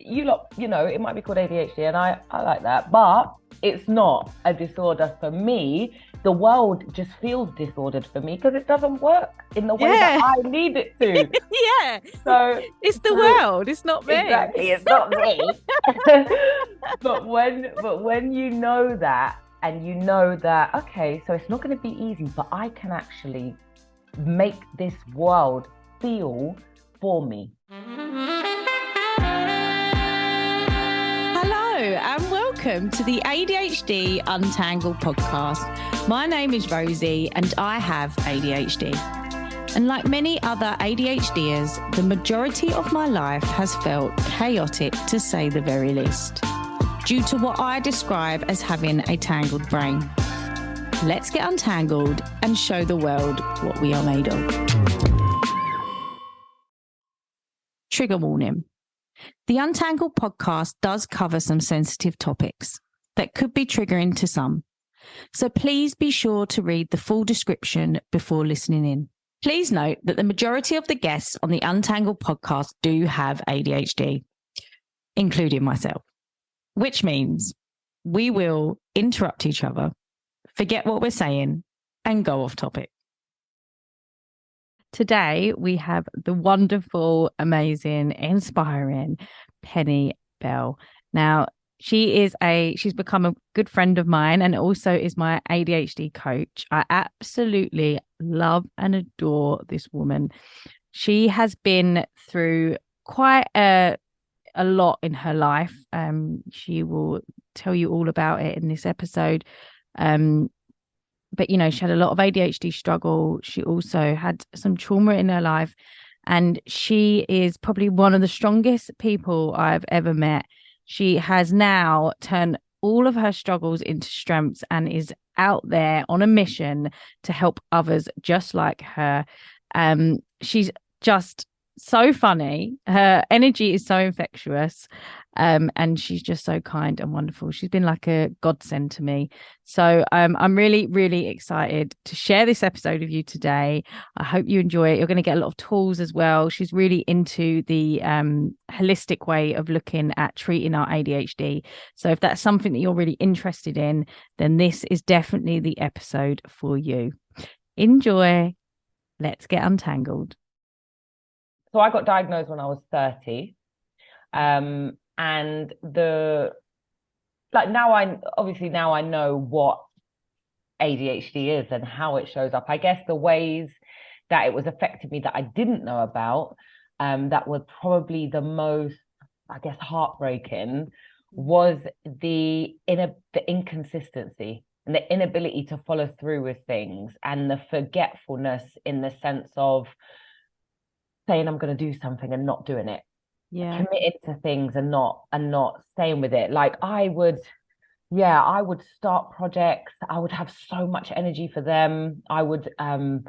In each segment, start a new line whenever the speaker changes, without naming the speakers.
you lot, it might be called ADHD, and I like that, but it's not a disorder for me. The world just feels disordered for me because it doesn't work in the way that
Yeah.
I need it to.
Yeah.
So
It's the world. It's not me.
exactly, it's not me. But when you know that, and you know that, okay, so it's not going to be easy, but I can actually make this world feel for me.
Hello and welcome to the ADHD Untangled podcast. My name is Rosie and I have ADHD. And like many other ADHDers, the majority of my life has felt chaotic, to say the very least, due to what I describe as having a tangled brain. Let's get untangled and show the world what we are made of. Trigger warning. The Untangled podcast does cover some sensitive topics that could be triggering to some. So please be sure to read the full description before listening in. Please note that the majority of the guests on the Untangled podcast do have ADHD, including myself, which means we will interrupt each other, forget what we're saying, and go off topic. Today, we have the wonderful, amazing, inspiring Penne Belle. Now, she's become a good friend of mine and also is my ADHD coach. I absolutely love and adore this woman. She has been through quite a lot in her life. She will tell you all about it in this episode. But, she had a lot of ADHD struggle. She also had some trauma in her life. And she is probably one of the strongest people I've ever met. She has now turned all of her struggles into strengths and is out there on a mission to help others just like her. She's just so funny. Her energy is so infectious. And she's just so kind and wonderful. She's been like a godsend to me. So I'm really, really excited to share this episode with you today. I hope you enjoy it. You're going to get a lot of tools as well. She's really into the holistic way of looking at treating our ADHD. So if that's something that you're really interested in, then this is definitely the episode for you. Enjoy. Let's get untangled.
So I got diagnosed when I was 30. And now I know what ADHD is and how it shows up. I guess the ways that it was affecting me that I didn't know about, that were probably the most, I guess, heartbreaking, was the inconsistency and the inability to follow through with things, and the forgetfulness in the sense of saying I'm going to do something and not doing it.
Yeah.
Committed to things and not staying with it. Like I would start projects. I would have so much energy for them. I would have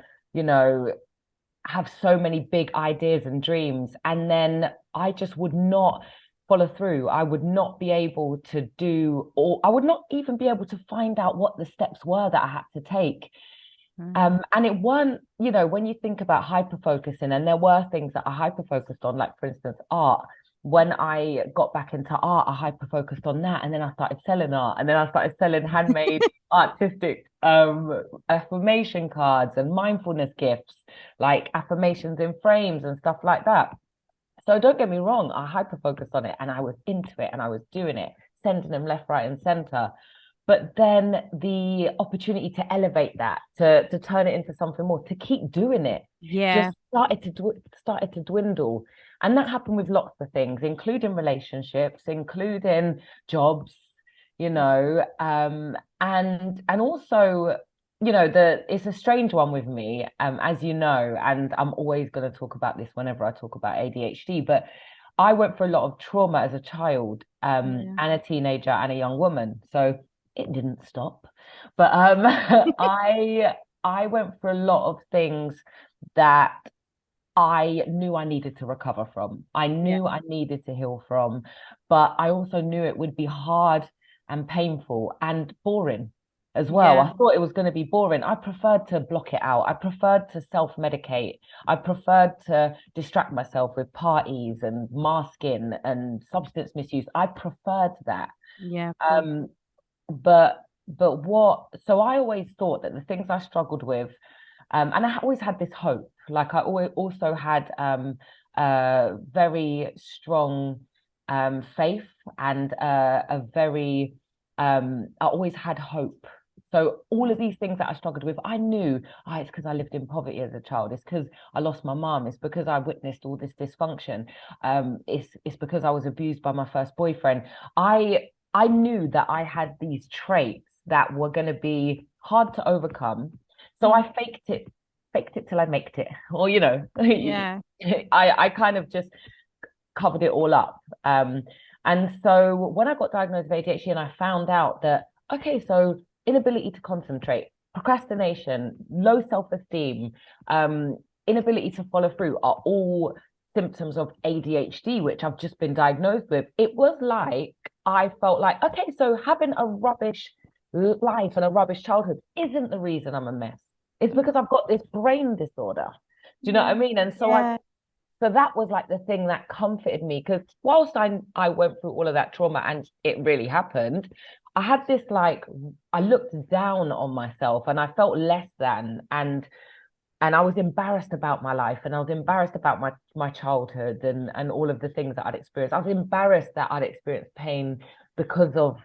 so many big ideas and dreams, and then I just would not follow through. I would not be able to do, or I would not even be able to find out what the steps were that I had to take. And it weren't, when you think about hyper focusing, and there were things that I hyper focused on, like for instance, art. When I got back into art, I hyper focused on that, and then I started selling art, and then I started selling handmade artistic affirmation cards and mindfulness gifts, like affirmations in frames and stuff like that. So don't get me wrong, I hyper focused on it, and I was into it, and I was doing it, sending them left, right, and center. But then the opportunity to elevate that, to turn it into something more, to keep doing it, just started to dwindle. And that happened with lots of things, including relationships, including jobs, and also, it's a strange one with me, as you know, and I'm always going to talk about this whenever I talk about ADHD, but I went through a lot of trauma as a child, and a teenager and a young woman. So it didn't stop, but I went for a lot of things that I knew I needed to recover from. I knew I needed to heal from, but I also knew it would be hard and painful and boring as well.
Yeah.
I thought it was going to be boring. I preferred to block it out. I preferred to self-medicate. I preferred to distract myself with parties and masking and substance misuse. I preferred that.
Yeah, of course.
Um, but what, so I always thought that the things I struggled with, and I always had this hope. Like I always also had very strong faith and a very I always had hope. So all of these things that I struggled with, I knew, it's because I lived in poverty as a child. It's because I lost my mom. It's because I witnessed all this dysfunction. It's because I was abused by my first boyfriend. I knew that I had these traits that were going to be hard to overcome. So I faked it till I made it. Or,
Yeah.
I kind of just covered it all up. And so when I got diagnosed with ADHD and I found out that, okay, so inability to concentrate, procrastination, low self-esteem, inability to follow through are all symptoms of ADHD, which I've just been diagnosed with. It was like I felt like, okay, so having a rubbish life and a rubbish childhood isn't the reason I'm a mess. It's because I've got this brain disorder. Do you know what I
Yeah.
mean? And so
Yeah.
so that was like the thing that comforted me because whilst I went through all of that trauma and it really happened, I had this like I looked down on myself and I felt less than and I was embarrassed about my life and I was embarrassed about my childhood and all of the things that I'd experienced. I was embarrassed that I'd experienced pain because of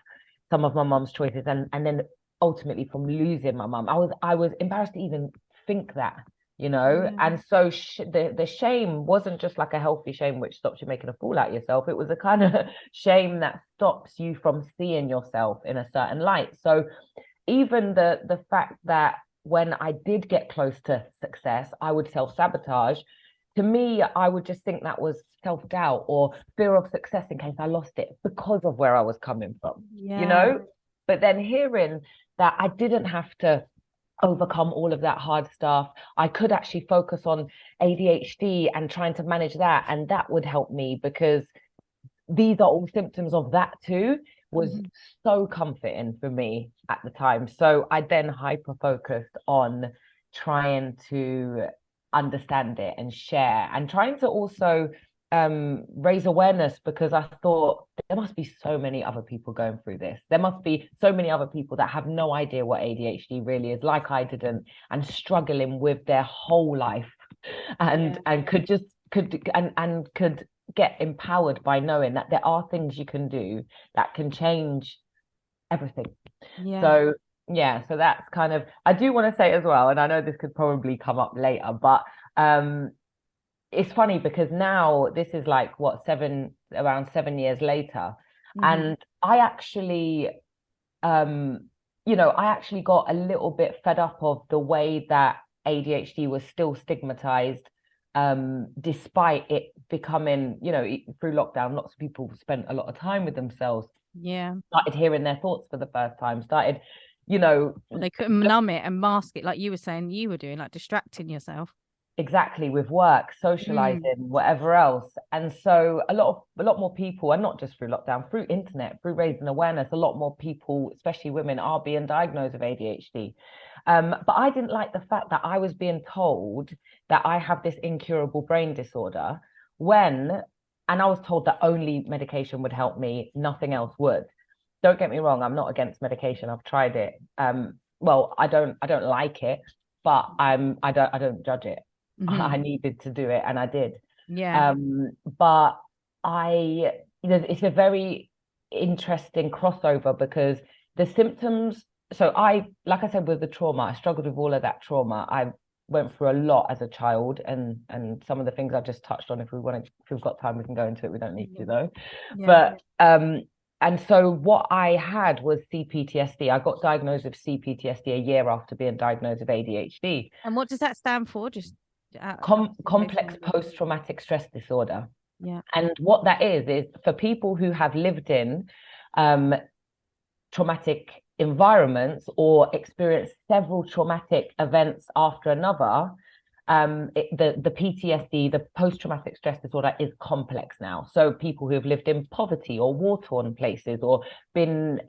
some of my mum's choices and then ultimately from losing my mum. I was embarrassed to even think that,
Yeah.
and so the shame wasn't just like a healthy shame which stops you making a fool out of yourself. It was a kind of shame that stops you from seeing yourself in a certain light. So even the fact that when I did get close to success, I would self-sabotage. To me, I would just think that was self-doubt or fear of success in case I lost it because of where I was coming from, you
Yeah.
know? But then hearing that I didn't have to overcome all of that hard stuff, I could actually focus on ADHD and trying to manage that, and that would help me because these are all symptoms of that too, was
Mhm.
so comforting for me at the time. So I then hyper focused on trying to understand it and share and trying to also raise awareness because I thought there must be so many other people going through this. There must be so many other people that have no idea what ADHD really is, like I didn't, and struggling with their whole life
Yeah.
and could get empowered by knowing that there are things you can do that can change everything.
Yeah.
So yeah, so that's kind of I do want to say as well, and I know this could probably come up later, but it's funny because now this is like what around 7 years later,
Mhm.
and I actually I actually got a little bit fed up of the way that ADHD was still stigmatized, despite it becoming, through lockdown, lots of people spent a lot of time with themselves,
Yeah.
started hearing their thoughts for the first time, started, you know,
They couldn't numb it and mask it like you were saying you were doing, like distracting yourself.
exactly with work,
Mm.
socializing, whatever else. And so a lot more people, and not just through lockdown, through internet, through raising awareness, a lot more people, especially women, are being diagnosed with ADHD. But I didn't like the fact that I was being told that I have this incurable brain disorder when, and I was told that only medication would help me, nothing else would. Don't get me wrong, I'm not against medication. I've tried it. Well, I don't like it, but I don't judge it. I
Hmm.
needed to do it and I did.
Yeah.
But I, it's a very interesting crossover because the symptoms, so like I said, with the trauma, I struggled with all of that trauma. I went through a lot as a child and some of the things I just touched on, if we've got time, we can go into it. We don't need to
Yeah.
though.
Yeah.
But and so what I had was CPTSD. I got diagnosed with CPTSD a year after being diagnosed with ADHD.
And what does that stand for? Just in case
Complex
someone doesn't.
post-traumatic stress disorder.
Yeah.
And what that is for people who have lived in um, traumatic environments or experienced several traumatic events after another. The PTSD, the post-traumatic stress disorder, is complex now. So people who have lived in poverty or war-torn places or been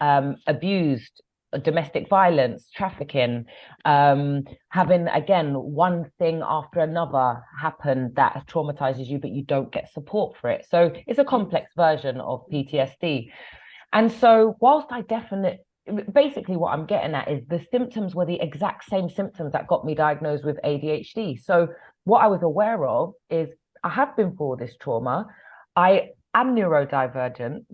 abused domestic violence, trafficking, having again one thing after another happen that traumatizes you, but you don't get support for it. So it's a complex version of PTSD. And so whilst I definitely, basically what I'm getting at is the symptoms were the exact same symptoms that got me diagnosed with ADHD. So what I was aware of is I have been through all this trauma. I am neurodivergent.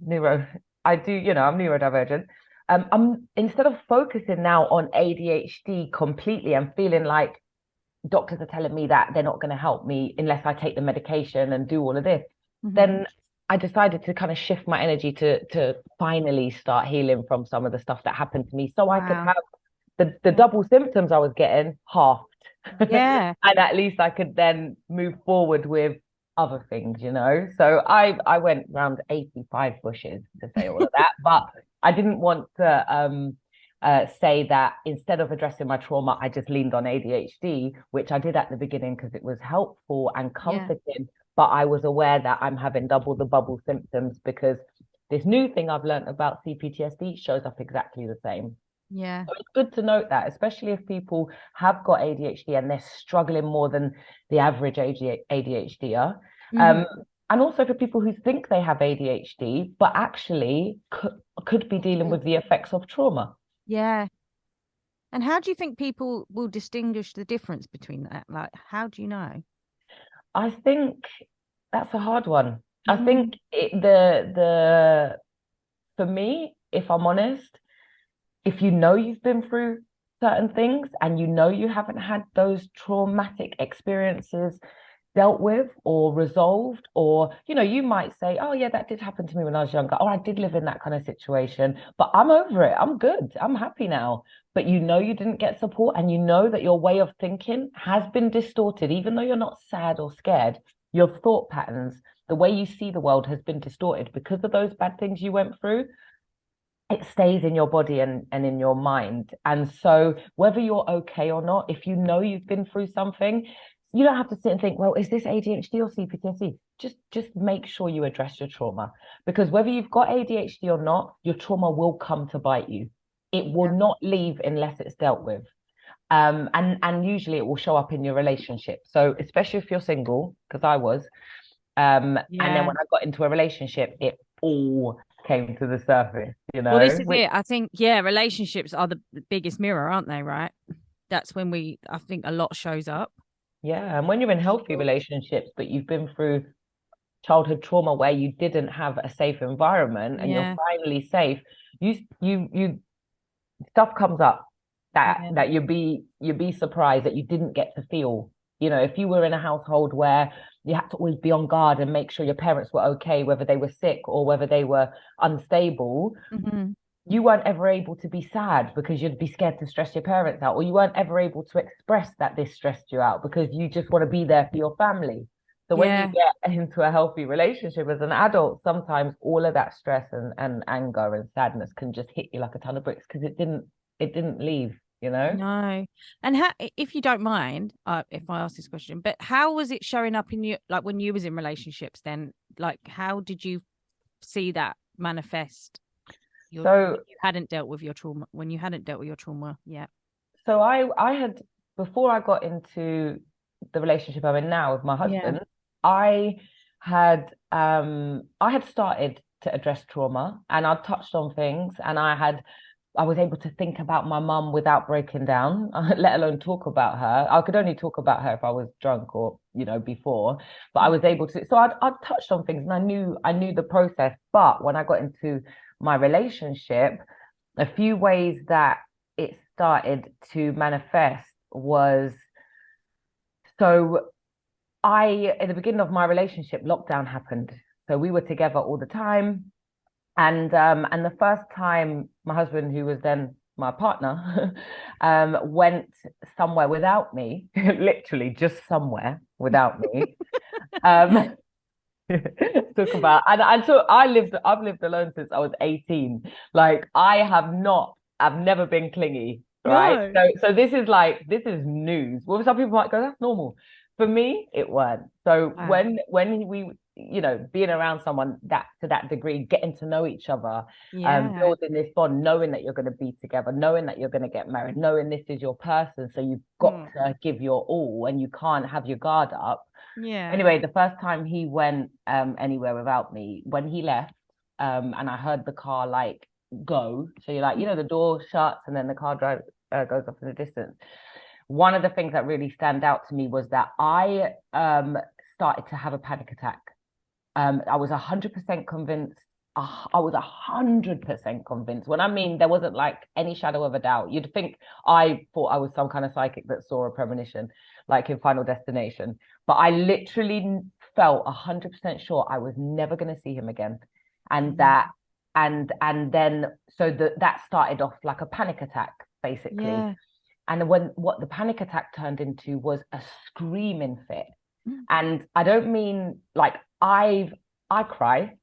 I'm neurodivergent. I'm instead of focusing now on ADHD completely and feeling like doctors are telling me that they're not going to help me unless I take the medication and do all of this, then I decided to kind of shift my energy to finally start healing from some of the stuff that happened to me so I could have the double symptoms I was getting halved.
Yeah.
And at least I could then move forward with other things, you know. So I went round 85 bushes to say all of that, but I didn't want to say that instead of addressing my trauma, I just leaned on ADHD, which I did at the beginning because it was helpful and comforting. But I was aware that I'm having double the bubble symptoms because this new thing I've learned about CPTSD shows up exactly the same.
Yeah.
So it's good to note that, especially if people have got ADHD and they're struggling more than the average ADHDer. And also for people who think they have ADHD, but actually could be dealing with the effects of trauma.
Yeah. And how do you think people will distinguish the difference between that? Like, how do you know?
I think that's a hard one. I think the for me, if I'm honest, if you know you've been through certain things and you know you haven't had those traumatic experiences dealt with or resolved, or you might say, oh yeah, that did happen to me when I was younger, or I did live in that kind of situation, but I'm over it, I'm good, I'm happy now. But you didn't get support, and you know that your way of thinking has been distorted. Even though you're not sad or scared, your thought patterns, the way you see the world, has been distorted because of those bad things you went through. It stays in your body and in your mind. And so whether you're okay or not, if you know you've been through something, you don't have to sit and think, well, is this ADHD or CPTSD? Just make sure you address your trauma, because whether you've got ADHD or not, your trauma will come to bite you. It will not leave unless it's dealt with. And usually it will show up in your relationship. So especially if you're single, because I was, and then when I got into a relationship, it all came to the surface,
Well, this is it. I think, relationships are the biggest mirror, aren't they? Right. That's when I think a lot shows up.
Yeah. And when you're in healthy relationships, but you've been through childhood trauma where you didn't have a safe environment and you're finally safe, you stuff comes up that you'd be surprised that you didn't get to feel. If you were in a household where you had to always be on guard and make sure your parents were okay, whether they were sick or whether they were unstable, you weren't ever able to be sad because you'd be scared to stress your parents out, or you weren't ever able to express that this stressed you out because you just want to be there for your family. So when you get into a healthy relationship as an adult, sometimes all of that stress and anger and sadness can just hit you like a ton of bricks because it didn't leave.
No. And how, if you don't mind, if I ask this question, but how was it showing up in you, like when you was in relationships then? Like, how did you see that manifest? When you hadn't dealt with your trauma yet.
So I had, before I got into the relationship I'm in now with my husband, I had started to address trauma, and I touched on things, and I was able to think about my mum without breaking down, let alone talk about her. I could only talk about her if I was drunk or, before, but I was able to. So I'd touched on things and I knew the process. But when I got into my relationship, a few ways that it started to manifest was, so at the beginning of my relationship, lockdown happened. So we were together all the time. And the first time my husband, who was then my partner, went somewhere without me, literally just somewhere without me. Talk about, and so I've lived alone since I was 18. Like I've never been clingy, right?
No.
So this is news. Well, some people might go, that's normal. For me, it weren't. So when being around someone that to that degree, getting to know each other,
Yeah.
building this bond, knowing that you're going to be together, knowing that you're going to get married, knowing this is your person. So you've got
Mm.
to give your all and you can't have your guard up.
Yeah.
Anyway, the first time he went anywhere without me, when he left, and I heard the car like go. So you're like, the door shuts and then the car drive goes off in the distance. One of the things that really stand out to me was that I started to have a panic attack. I was 100% convinced. I was 100% convinced. When I mean there wasn't like any shadow of a doubt, you'd think I thought I was some kind of psychic that saw a premonition, like in Final Destination. But I literally felt 100% sure I was never going to see him again, and that, and then so that started off like a panic attack, basically.
Yeah.
And what the panic attack turned into was a screaming fit.
Mm.
And I don't mean like I cry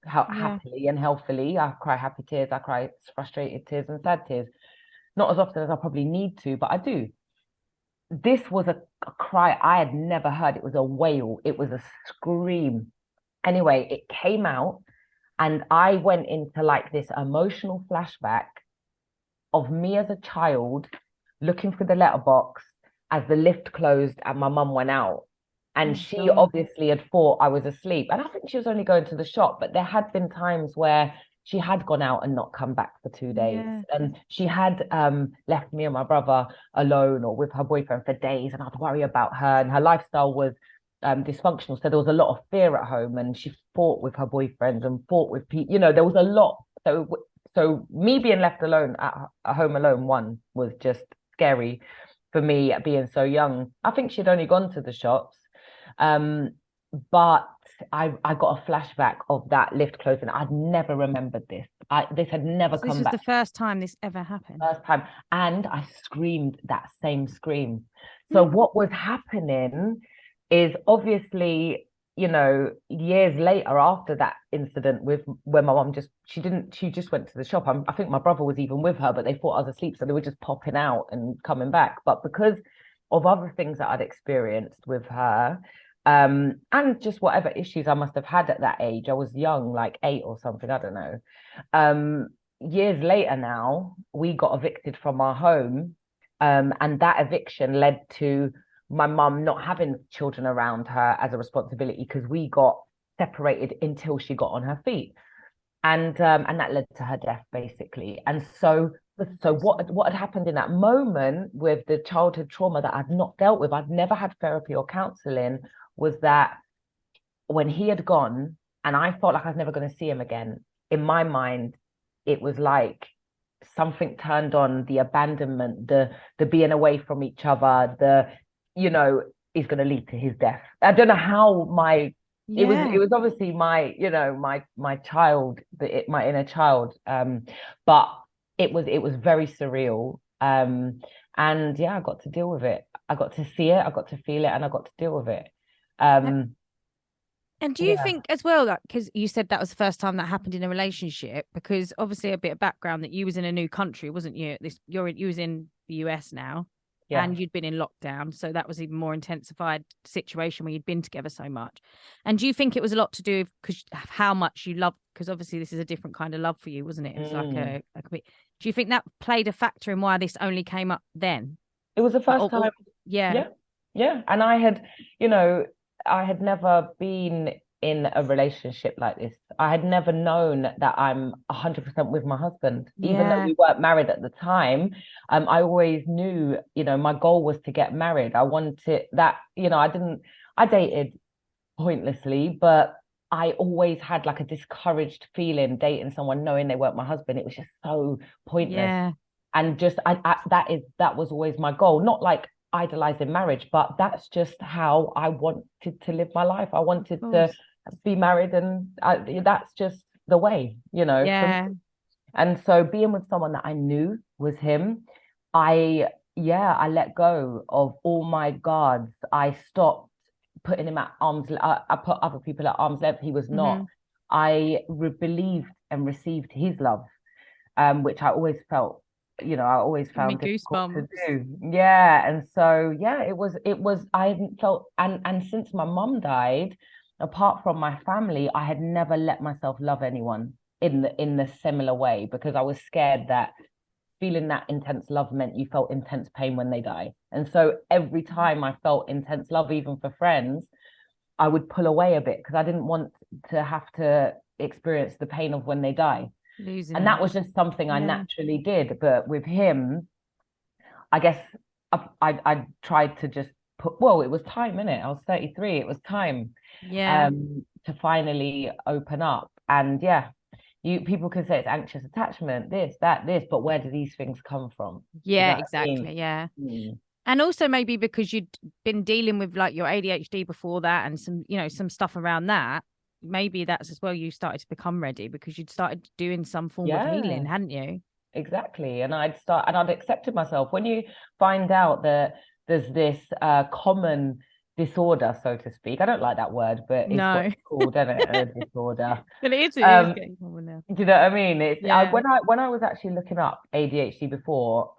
Yeah.
happily and healthily. I cry happy tears, I cry frustrated tears and sad tears. Not as often as I probably need to, but I do. This was a cry I had never heard. It was a wail, it was a scream. Anyway, it came out, and I went into like this emotional flashback of me as a child looking through the letterbox as the lift closed and my mum went out. And
Oh,
she
God.
obviously had thought I was asleep. And I think she was only going to the shop, but there had been times where she had gone out and not come back for 2 days.
Yeah.
And she had left me and my brother alone or with her boyfriend for days. And I'd worry about her. And her lifestyle was dysfunctional. So there was a lot of fear at home. And she fought with her boyfriends and fought with people. There was a lot. So me being left alone at home alone, one was just scary for me being so young. I think she'd only gone to the shops. But I got a flashback of that lift closing. I'd never remembered this. This had never
So this
come
was
back.
the first time this ever happened.
First time. And I screamed that same scream. So what was happening is obviously, years later after that incident with when my mom she just went to the shop. I think my brother was even with her, but they thought I was asleep. So they were just popping out and coming back. But because of other things that I'd experienced with her, and just whatever issues I must have had at that age, I was young, like 8 or something, I don't know. Years later now, we got evicted from our home, and that eviction led to my mum not having children around her as a responsibility because we got separated until she got on her feet, and that led to her death basically. And so what had happened in that moment with the childhood trauma that I'd not dealt with, I'd never had therapy or counseling, was that when he had gone and I felt like I was never going to see him again, in my mind, it was like something turned on, the abandonment, the being away from each other, is going to lead to his death. I don't know how it was obviously my child, my inner child. But it was very surreal. And yeah, I got to deal with it. I got to see it, I got to feel it, and I got to deal with it.
And do you
Yeah.
think as well, that because you said that was the first time that happened in a relationship, because obviously a bit of background that you was in a new country, wasn't you? You was in the US now,
Yeah.
and you'd been in lockdown, so that was even more intensified situation where you'd been together so much. And do you think it was a lot to do because how much you love? Because obviously this is a different kind of love for you, wasn't it? It's like a do you think that played a factor in why this only came up then?
It was the first time.
Yeah.
Yeah. And I had never been in a relationship like this. I had never known that I'm 100% with my husband, even though we weren't married at the time. I always knew, my goal was to get married. I wanted that, I dated pointlessly, but I always had like a discouraged feeling dating someone knowing they weren't my husband. It was just so pointless.
Yeah.
And just that was always my goal. Not like idolizing marriage, but that's just how I wanted to live my life. I wanted to be married, and that's just the way,
Yeah.
And so being with someone that I knew was him, I let go of all my guards. I stopped putting him at I put other people at arm's length. He was not. I believed and received his love, which I always felt, I always found difficult to do. Yeah. And so, yeah, it was, I hadn't felt, and since my mum died, apart from my family, I had never let myself love anyone in the similar way, because I was scared that feeling that intense love meant you felt intense pain when they die. And so every time I felt intense love, even for friends, I would pull away a bit because I didn't want to have to experience the pain of when they die.
Losing
And that
them.
was just something I
Yeah.
naturally did. But with him, I guess I tried to just put, well, it was time, innit? I was 33. It was time
Yeah.
to finally open up. And yeah, people can say it's anxious attachment, this, that, this, but where do these things come from? Do you
Yeah,
know what I mean?
exactly. Yeah.
Mm.
And also maybe because you'd been dealing with like your ADHD before that and some, some stuff around that. Maybe that's as well you started to become ready because you'd started doing some form of
Yeah.
healing, hadn't you?
Exactly. And I'd accepted myself. When you find out that there's this common disorder, so to speak. I don't like that word, but it's what
No.
it's called, isn't it? A disorder.
But it is
Um,
getting common now.
do you know what I mean? It's
Yeah.
when I was actually looking up ADHD before,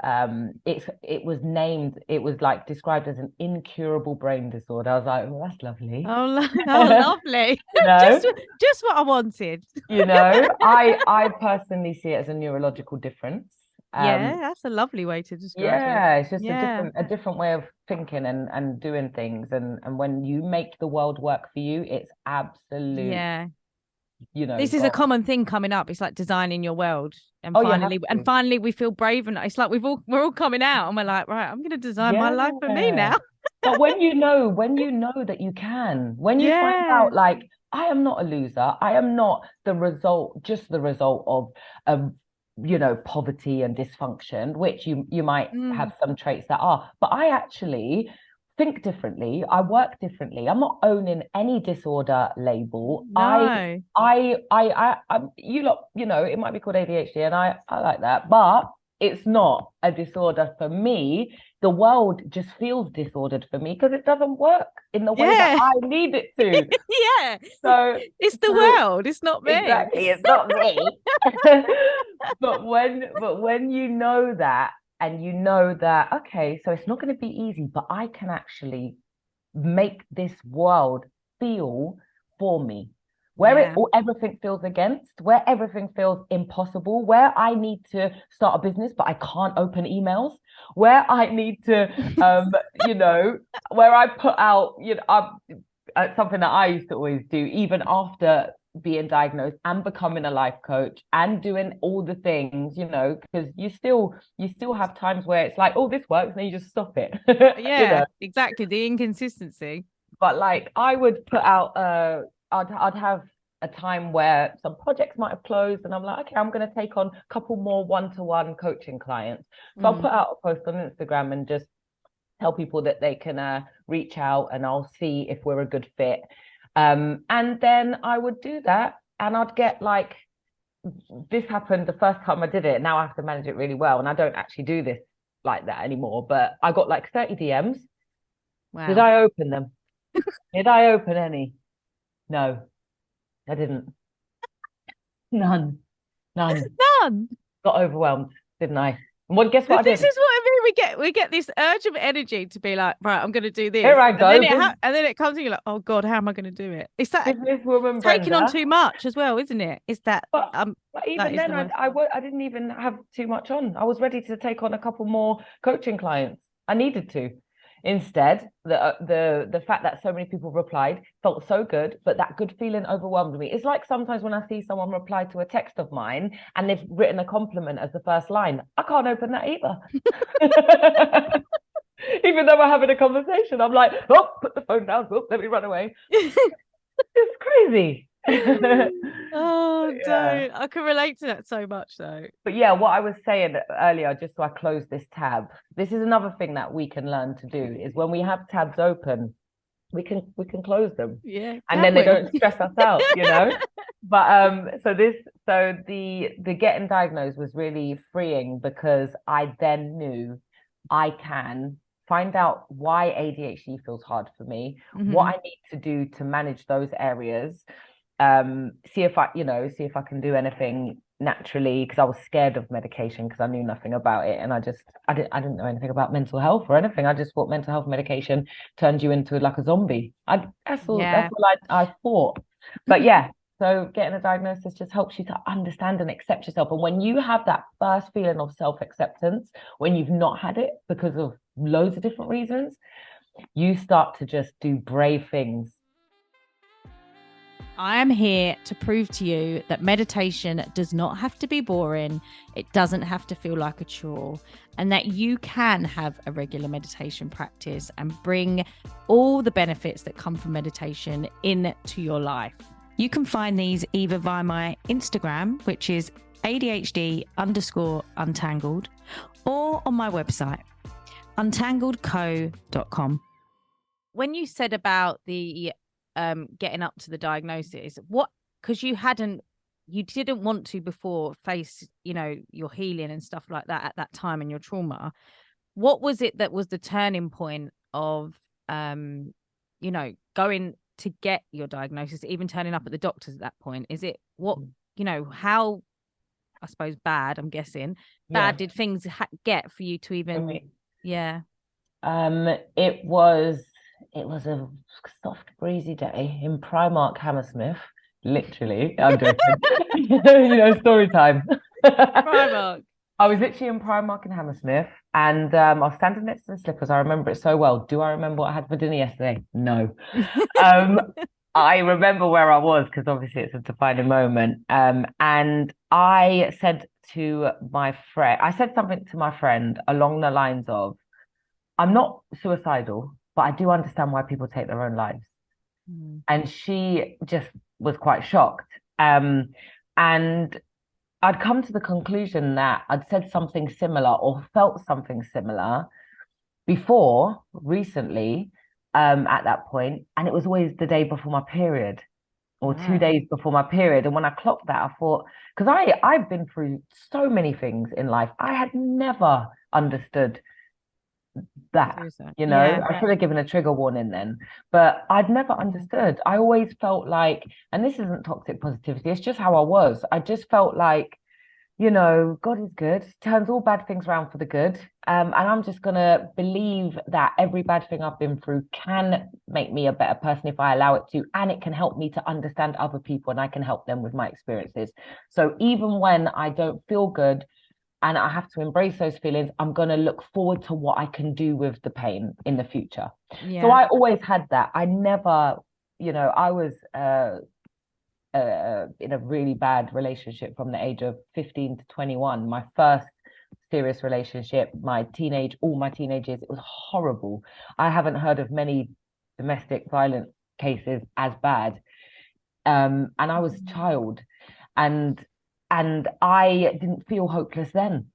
it was named, it was like described as an incurable brain disorder. I was like, well, that's lovely.
Oh, oh, lovely.
You know?
just what I wanted.
I personally see it as a neurological difference.
Yeah, that's a lovely way to describe it.
Yeah, it's just
Yeah.
a different way of thinking and doing things. And when you make the world work for you, it's absolute,
Yeah. This is a
God.
common thing coming up. It's like designing your world. And
Oh, you have to.
finally we feel brave and it's like we're all coming out and we're like, right, I'm gonna design my life for me
Yeah.
now.
But when you know that you can, when you find
Yeah.
out like I am not a loser, I am not just the result of poverty and dysfunction, which you might
Mm,
have some traits that are, but I actually think differently. I work differently. I'm not owning any disorder label.
no.
You lot, it might be called ADHD, and I like that, but it's not a disorder for me. The world just feels disordered for me because it doesn't work in the way that
Yeah.
I need it to.
Yeah.
So,
It's the
so
world. It's not me.
exactly, it's not me. But when you know that, and you know that, okay, so it's not going to be easy, but I can actually make this world feel for me.
Yeah.
Everything feels against, where everything feels impossible, where I need to start a business, but I can't open emails, where I need to, you know, where I put out, something that I used to always do, even after being diagnosed and becoming a life coach and doing all the things, because you still have times where it's like, oh, this works, and then you just stop it, you
Yeah,
know.
exactly. The inconsistency.
But like I would put out, I'd have a time where some projects might have closed, and I'm like, okay, I'm going to take on a couple more one-to-one coaching clients. So I'll
Mm.
put out a post on Instagram and just tell people that they can reach out, and I'll see if we're a good fit. And then I would do that, and I'd get like, this happened the first time I did it. Now I have to manage it really well, and I don't actually do this like that anymore. But I got like 30 DMs. Did
Wow.
I open them? Did I open any? No, I didn't. None. None.
None.
Got overwhelmed, didn't I? And guess what I
This
did?
is what I mean. We get this urge of energy to be like, right, I'm going to do
Here
this,
I
and then
go,
and then it comes and you're like, oh God, how am I going to do it? It's that
businesswoman
taking on
Brenda.
too much as well, isn't it? It's that
But
that
even
is
then,
the worst.
I didn't even have too much on. I was ready to take on a couple more coaching clients. I needed to. Instead, the fact that so many people replied felt so good, but that good feeling overwhelmed me. It's like sometimes when I see someone reply to a text of mine and they've written a compliment as the first line, I can't open that either. Even though we're having a conversation, I'm like, oh, put the phone down. Oh, let me run away. It's crazy.
Oh,
Yeah.
don't. I can relate to that so much though.
But yeah, what I was saying earlier, just so I close this tab, this is another thing that we can learn to do is when we have tabs open, we can close them,
Yeah,
and
can
then they
we?
don't stress us out. But so the getting diagnosed was really freeing because I then knew I can find out why ADHD feels hard for me, what
Hmm.
I need to do to manage those areas, see if I can do anything naturally, because I was scared of medication because I knew nothing about it, and I didn't know anything about mental health or anything. I just thought mental health medication turned you into like a zombie. That's
Yeah.
all I thought. But yeah, so getting a diagnosis just helps you to understand and accept yourself. And when you have that first feeling of self-acceptance, when you've not had it because of loads of different reasons, you start to just do brave things.
I am here to prove to you that meditation does not have to be boring. It doesn't have to feel like a chore, and that you can have a regular meditation practice and bring all the benefits that come from meditation into your life. You can find these either via my Instagram, which is ADHD_Untangled, or on my website, untangledco.com. When you said about the getting up to the diagnosis, because you didn't want to before face, your healing and stuff like that at that time and your trauma, what was it that was the turning point of going to get your diagnosis, even turning up at the doctors at that point? Is it how, I suppose, bad, I'm guessing, bad did things get for you to even
it was a soft breezy day in Primark Hammersmith. Literally, I'm joking. Story time.
Primark.
I was literally in Primark in Hammersmith, and I was standing next to the slippers. I remember it so well. Do I remember what I had for dinner yesterday? No. Um, I remember where I was because obviously it's a defining moment. And I said something to my friend along the lines of, I'm not suicidal, but I do understand why people take their own lives. And she just was quite shocked. And I'd come to the conclusion that I'd said something similar or felt something similar before, recently, at that point, and it was always the day before my period or 2 days before my period. And when I clocked that, I thought, because I've been through so many things in life, I had never understood that, I should have given a trigger warning then, but I'd never understood. I always felt like, and this isn't toxic positivity, it's just how I was. I just felt like, God is good, turns all bad things around for the good. And I'm just gonna believe that every bad thing I've been through can make me a better person if I allow it to, and it can help me to understand other people and I can help them with my experiences. So even when I don't feel good, and I have to embrace those feelings, I'm going to look forward to what I can do with the pain in the future. So I always had that. I never, I was in a really bad relationship from the age of 15 to 21. My first serious relationship, all my teenage years, it was horrible. I haven't heard of many domestic violence cases as bad. And I was a child, and I didn't feel hopeless then.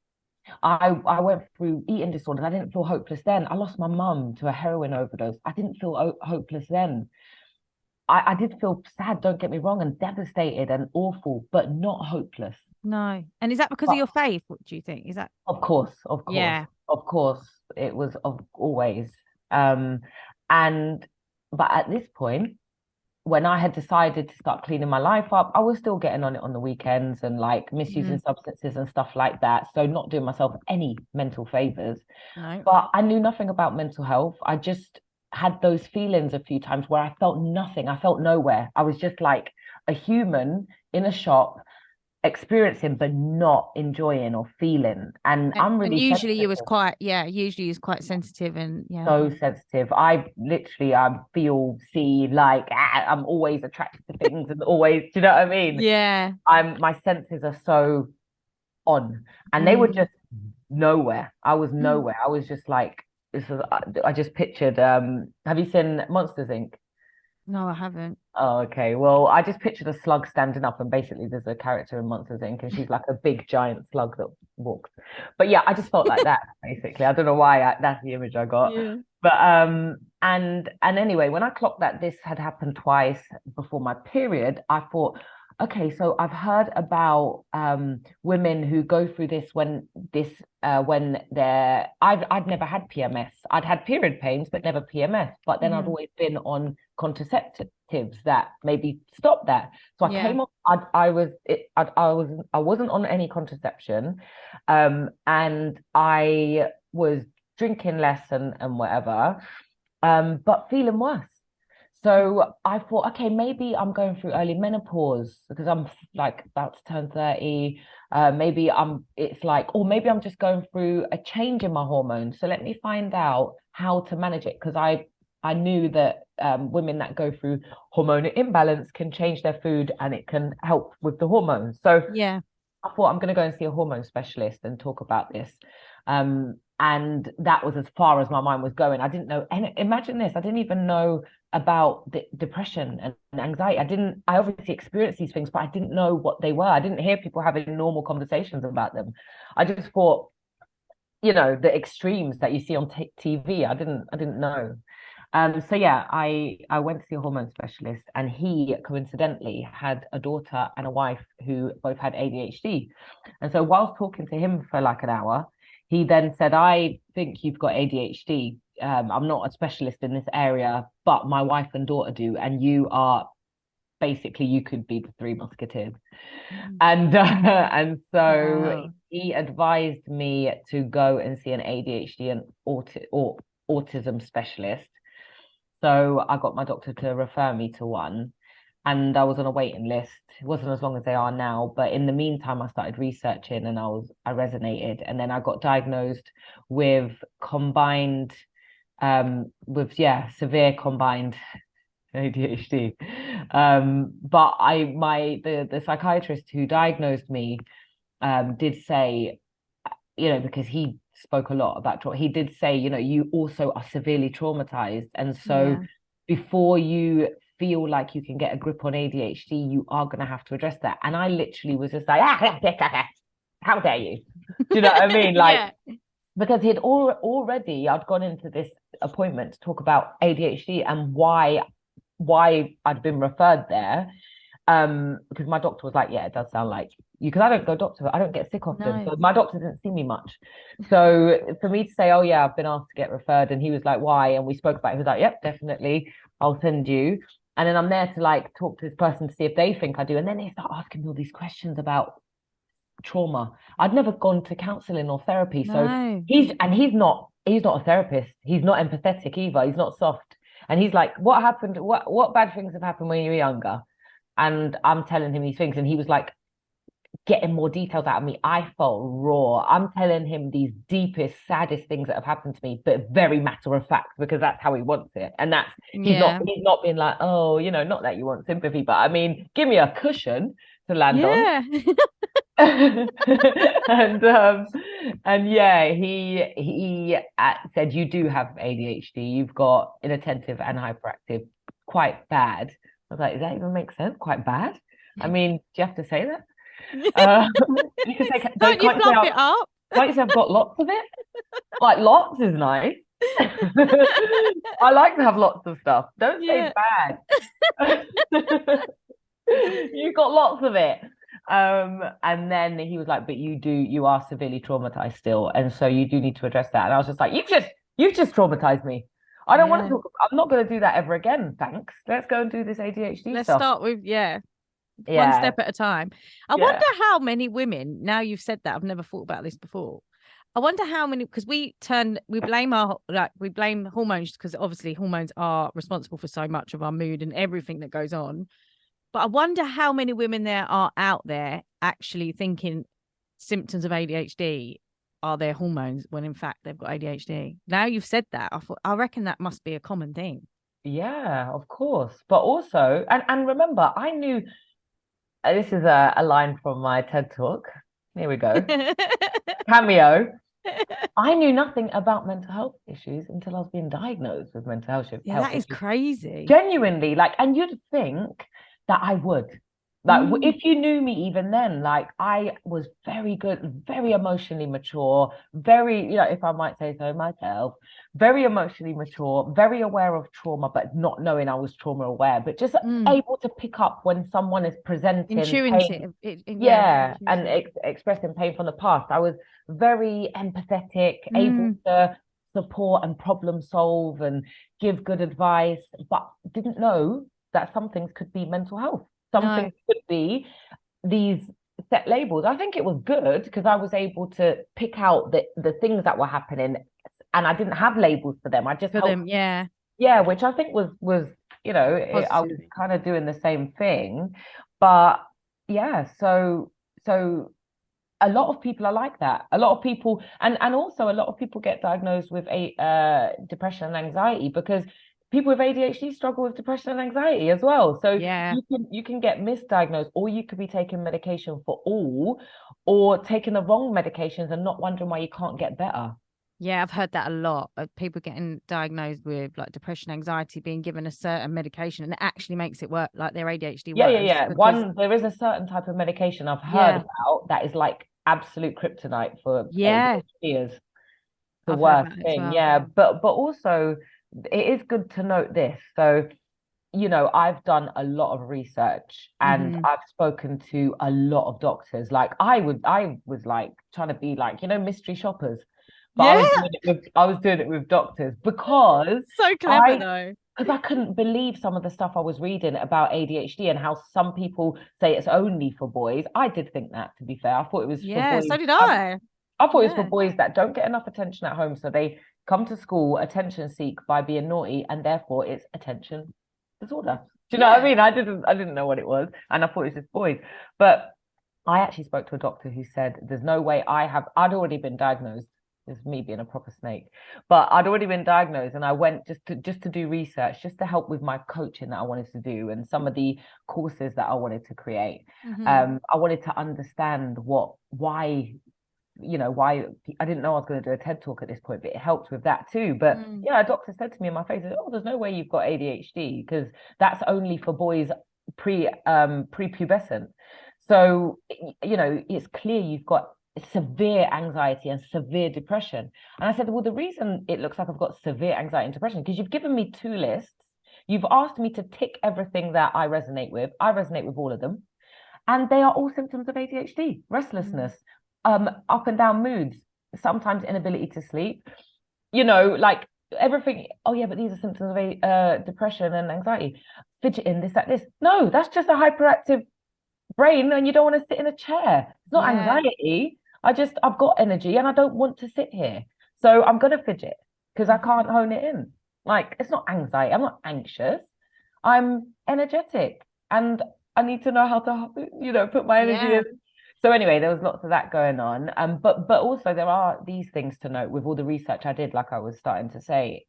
I went through eating disorders. I didn't feel hopeless then. I lost my mum to a heroin overdose. I didn't feel hopeless then. I did feel sad, don't get me wrong, and devastated and awful, but not hopeless.
No. And is that because of your faith? What do you think? Is that?
Of course.
Yeah.
Of course. It was always. But at this point, when I had decided to start cleaning my life up, I was still getting on it on the weekends and like misusing substances and stuff like that. So not doing myself any mental favors.
No.
But I knew nothing about mental health. I just had those feelings a few times where I felt nothing. I felt nowhere. I was just like a human in a shop experiencing but not enjoying or feeling. And I'm really
usually
sensitive.
you was quite sensitive and
So sensitive. I feel, see, like I'm always attracted to things and always, do you know what I mean?
Yeah.
My senses are so on, and they were just nowhere. I was nowhere. I was just like, I just pictured, have you seen Monsters Inc?
No, I haven't.
Oh, okay. Well, I just pictured a slug standing up, and basically there's a character in Monsters Inc. and she's like a big giant slug that walks. But yeah, I just felt like that basically. I don't know why that's the image I got.
Yeah.
But and anyway, when I clocked that this had happened twice before my period, I thought, okay, so I've heard about women who go through this when I'd never had PMS. I'd had period pains, but never PMS. But then I'd always been on contraceptives that maybe stop that. So I
Yeah.
came off. I wasn't on any contraception, and I was drinking less and whatever, but feeling worse. So I thought, okay, maybe I'm going through early menopause because I'm like about to turn 30. Maybe it's like, or maybe I'm just going through a change in my hormones. So let me find out how to manage it, because I knew that women that go through hormonal imbalance can change their food and it can help with the hormones. So
Yeah.
I thought I'm going to go and see a hormone specialist and talk about this. And that was as far as my mind was going. I didn't know, and imagine this, I didn't even know about the depression and anxiety. I obviously experienced these things, but I didn't know what they were. I didn't hear people having normal conversations about them. I just thought, the extremes that you see on TV. I didn't know. So yeah, I went to see a hormone specialist, and he coincidentally had a daughter and a wife who both had ADHD. And so whilst talking to him for like an hour, he then said, I think you've got ADHD. I'm not a specialist in this area, but my wife and daughter do, and you could be the Three Musketeers. And so
Wow.
he advised me to go and see an ADHD and autism specialist. So I got my doctor to refer me to one, and I was on a waiting list. It wasn't as long as they are now, but in the meantime, I started researching, and I resonated, and then I got diagnosed with severe combined ADHD. But the psychiatrist who diagnosed me did say, because he spoke a lot about trauma, he did say, you also are severely traumatized. And so
Yeah.
before you feel like you can get a grip on ADHD, you are going to have to address that. And I literally was just like, how dare you? Do you know what I mean? Like,
Yeah.
because I'd gone into this appointment to talk about ADHD and why I'd been referred there. Because my doctor was like, yeah, it does sound like you, because I don't go doctor, I don't get sick often.
No.
So my doctor didn't see me much. So for me to say, oh yeah, I've been asked to get referred, and he was like, why? And we spoke about it. He was like, yep, definitely, I'll send you. And then I'm there to like talk to this person to see if they think I do. And then they start asking me all these questions about trauma. I'd never gone to counseling or therapy. So
No.
he's not a therapist. He's not empathetic either. He's not soft. And he's like, what happened? What bad things have happened when you were younger? And I'm telling him these things, and he was like getting more details out of me. I felt raw. I'm telling him these deepest, saddest things that have happened to me, but very matter of fact, because that's how he wants it. And that's
Yeah.
he's not being like, oh, not that you want sympathy, but I mean, give me a cushion to land on.
Yeah.
and and yeah, he said, you do have ADHD. You've got inattentive and hyperactive, quite bad. I was like, does that even make sense? Quite bad? I mean, do you have to say that? Uh, you can say,
Don't you
can't you say,
fluff it up?
can't you say I've got lots of it? Like, lots is nice. I like to have lots of stuff. Don't say
Yeah.
bad. You got lots of it. And then he was like, but you are severely traumatized still, and so you do need to address that. And I was just like, you've just traumatized me. I don't want to
Yeah.
talk. I'm not going to do that ever again. Thanks. Let's go and do this ADHD
Let's
stuff.
start with, one
Yeah,
step at a time. I
yeah.
wonder how many women, now you've said that, I've never thought about this before. I wonder how many, because we blame hormones, because obviously hormones are responsible for so much of our mood and everything that goes on. But I wonder how many women there are out there actually thinking symptoms of ADHD are their hormones when in fact they've got ADHD. Now you've said that, I reckon that must be a common thing.
Yeah, of course. But also, and remember, I knew this is a line from my TED talk. Here we go. Cameo. I knew nothing about mental health issues until I was being diagnosed with mental
Yeah,
health
that is
issues.
crazy.
Genuinely, like, and you'd think that I would. Like,
Mm.
if you knew me even then, like, I was very good, very emotionally mature, very, if I might say so myself, very emotionally mature, very aware of trauma, but not knowing I was trauma aware, but just
Mm.
able to pick up when someone is presenting pain,
Intuitive. Yeah,
yeah, and
intuitive.
expressing pain from the past. I was very empathetic, able
Mm.
to support and problem solve and give good advice, but didn't know that some things could be mental health. Some
No.
things could be these set labels. I think it was good because I was able to pick out the things that were happening, and I didn't have labels for them. I just
For
helped,
them, yeah.
yeah, which I think was I was
Positive.
kind of doing the same thing, but yeah, so a lot of people are like that. A lot of people, and also a lot of people get diagnosed with a depression and anxiety because people with ADHD struggle with depression and anxiety as well. So
Yeah.
you can get misdiagnosed, or you could be taking medication for all, or taking the wrong medications and not wondering why you can't get better.
Yeah, I've heard that a lot of people getting diagnosed with like depression, anxiety, being given a certain medication, and it actually makes it work, like their ADHD
Yeah, yeah,
worse
yeah.
because,
One, there is a certain type of medication I've heard
yeah,
about that is like absolute kryptonite for
yeah,
ADHDers. The
I've heard
worst
that as
thing,
well.
yeah. But also it is good to note this. So, I've done a lot of research and
Hmm.
I've spoken to a lot of doctors. Like I was like trying to be like, mystery shoppers, but
Yeah,
I was doing it with doctors because
so clever
I
though.
because I couldn't believe some of the stuff I was reading about ADHD and how some people say it's only for boys. I did think that, to be fair. I thought it was for
Yeah,
boys.
so did I.
I thought it was for
Yeah,
boys that don't get enough attention at home, so they come to school attention seek by being naughty, and therefore it's attention disorder. Do you know what I
yeah.
mean? I didn't know what it was, and I thought it was just boys. But I actually spoke to a doctor who said there's no way I'd already been diagnosed. This is me being a proper snake, but I'd already been diagnosed, and I went just to do research, just to help with my coaching that I wanted to do and some of the courses that I wanted to create.
Hmm.
I wanted to understand why why I didn't know I was going to do a TED talk at this point, but it helped with that too. But
Mm.
yeah, a doctor said to me in my face, "Oh, there's no way you've got ADHD because that's only for boys prepubescent." So it's clear you've got severe anxiety and severe depression. And I said, well, the reason it looks like I've got severe anxiety and depression because you've given me two lists. You've asked me to tick everything that I resonate with. I resonate with all of them. And they are all symptoms of ADHD,
Mm.
restlessness, up and down moods, sometimes inability to sleep, like everything. Oh, yeah, but these are symptoms of depression and anxiety, fidgeting, this, that, this. No, that's just a hyperactive brain, and you don't want to sit in a chair. It's not
Yeah.
anxiety. I've got energy and I don't want to sit here. So I'm going to fidget because I
Mhm.
can't hone it in. Like, it's not anxiety. I'm not anxious. I'm energetic and I need to know how to, put my energy
Yeah.
in. So anyway, there was lots of that going on. But also there are these things to note with all the research I did, like I was starting to say.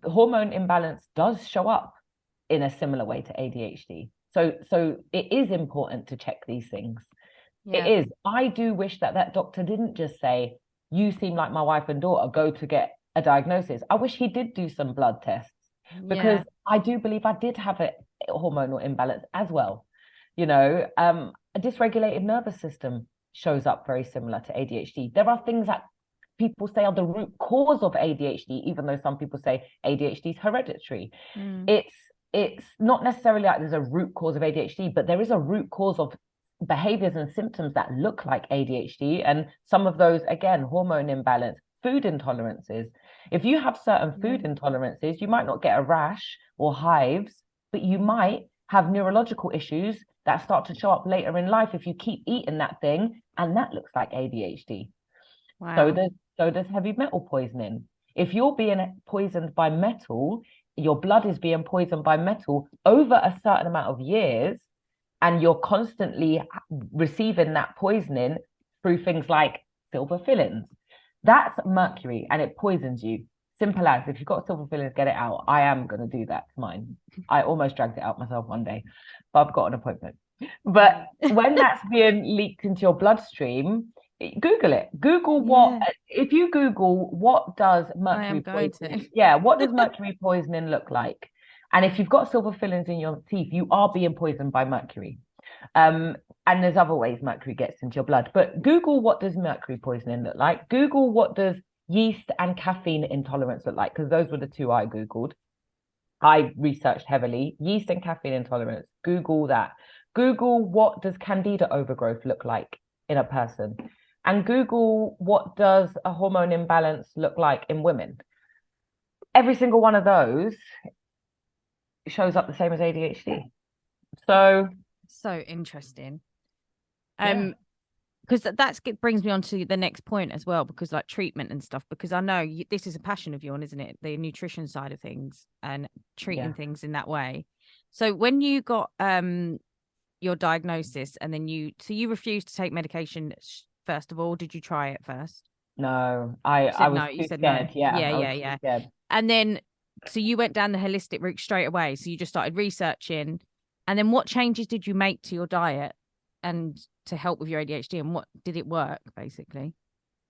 Hormone imbalance does show up in a similar way to ADHD. So it is important to check these things. It
Yeah.
is. I do wish that doctor didn't just say, "You seem like my wife and daughter, go to get a diagnosis." I wish he did do some blood tests because
Yeah.
I do believe I did have a hormonal imbalance as well. A dysregulated nervous system shows up very similar to ADHD. There are things that people say are the root cause of ADHD, even though some people say ADHD is hereditary.
Mm.
It's it's not necessarily like there's a root cause of ADHD, but there is a root cause of behaviors and symptoms that look like ADHD. And some of those, again, hormone imbalance, food intolerances. If you have certain food
Yeah.
intolerances, you might not get a rash or hives, but you might have neurological issues that start to show up later in life if you keep eating that thing. And that looks like ADHD. So
Wow.
there's heavy metal poisoning. If you're being poisoned by metal, your blood is being poisoned by metal over a certain amount of years, and you're constantly receiving that poisoning through things like silver fillings. That's mercury and it poisons you. Simple as, if you've got silver fillings, get it out. I am going to do that to mine. I almost dragged it out myself one day, but I've got an appointment. But when that's being leaked into your bloodstream, Google it. Google what,
Yeah.
if you Google what does
I am
mercury
going
poisoning,
to.
yeah, what does mercury poisoning look like? And if you've got silver fillings in your teeth, you are being poisoned by mercury. Um, and there's other ways mercury gets into your blood. But Google what does mercury poisoning look like? Google what does yeast and caffeine intolerance look like? Because those were the two I Googled. I researched heavily. Yeast and caffeine intolerance. Google that. Google what does candida overgrowth look like in a person. and Google what does a hormone imbalance look like in women. Every single one of those shows up the same as ADHD. So
So interesting.
yeah,
Because brings me on to the next point as well, because like treatment and stuff, because I know this is a passion of yours, isn't it? The nutrition side of things and
yeah.
treating things in that way. So when you got your diagnosis, and then you refused to take medication first of all, did you try it first?
No,
You
I
said
was
no. You
too
said no.
scared. Yeah,
Yeah,
I was
yeah,
too
yeah.
scared.
And then so you went down the holistic route straight away. So you just started researching. And then what changes did you make to your diet and to help with your ADHD, and what did it work basically?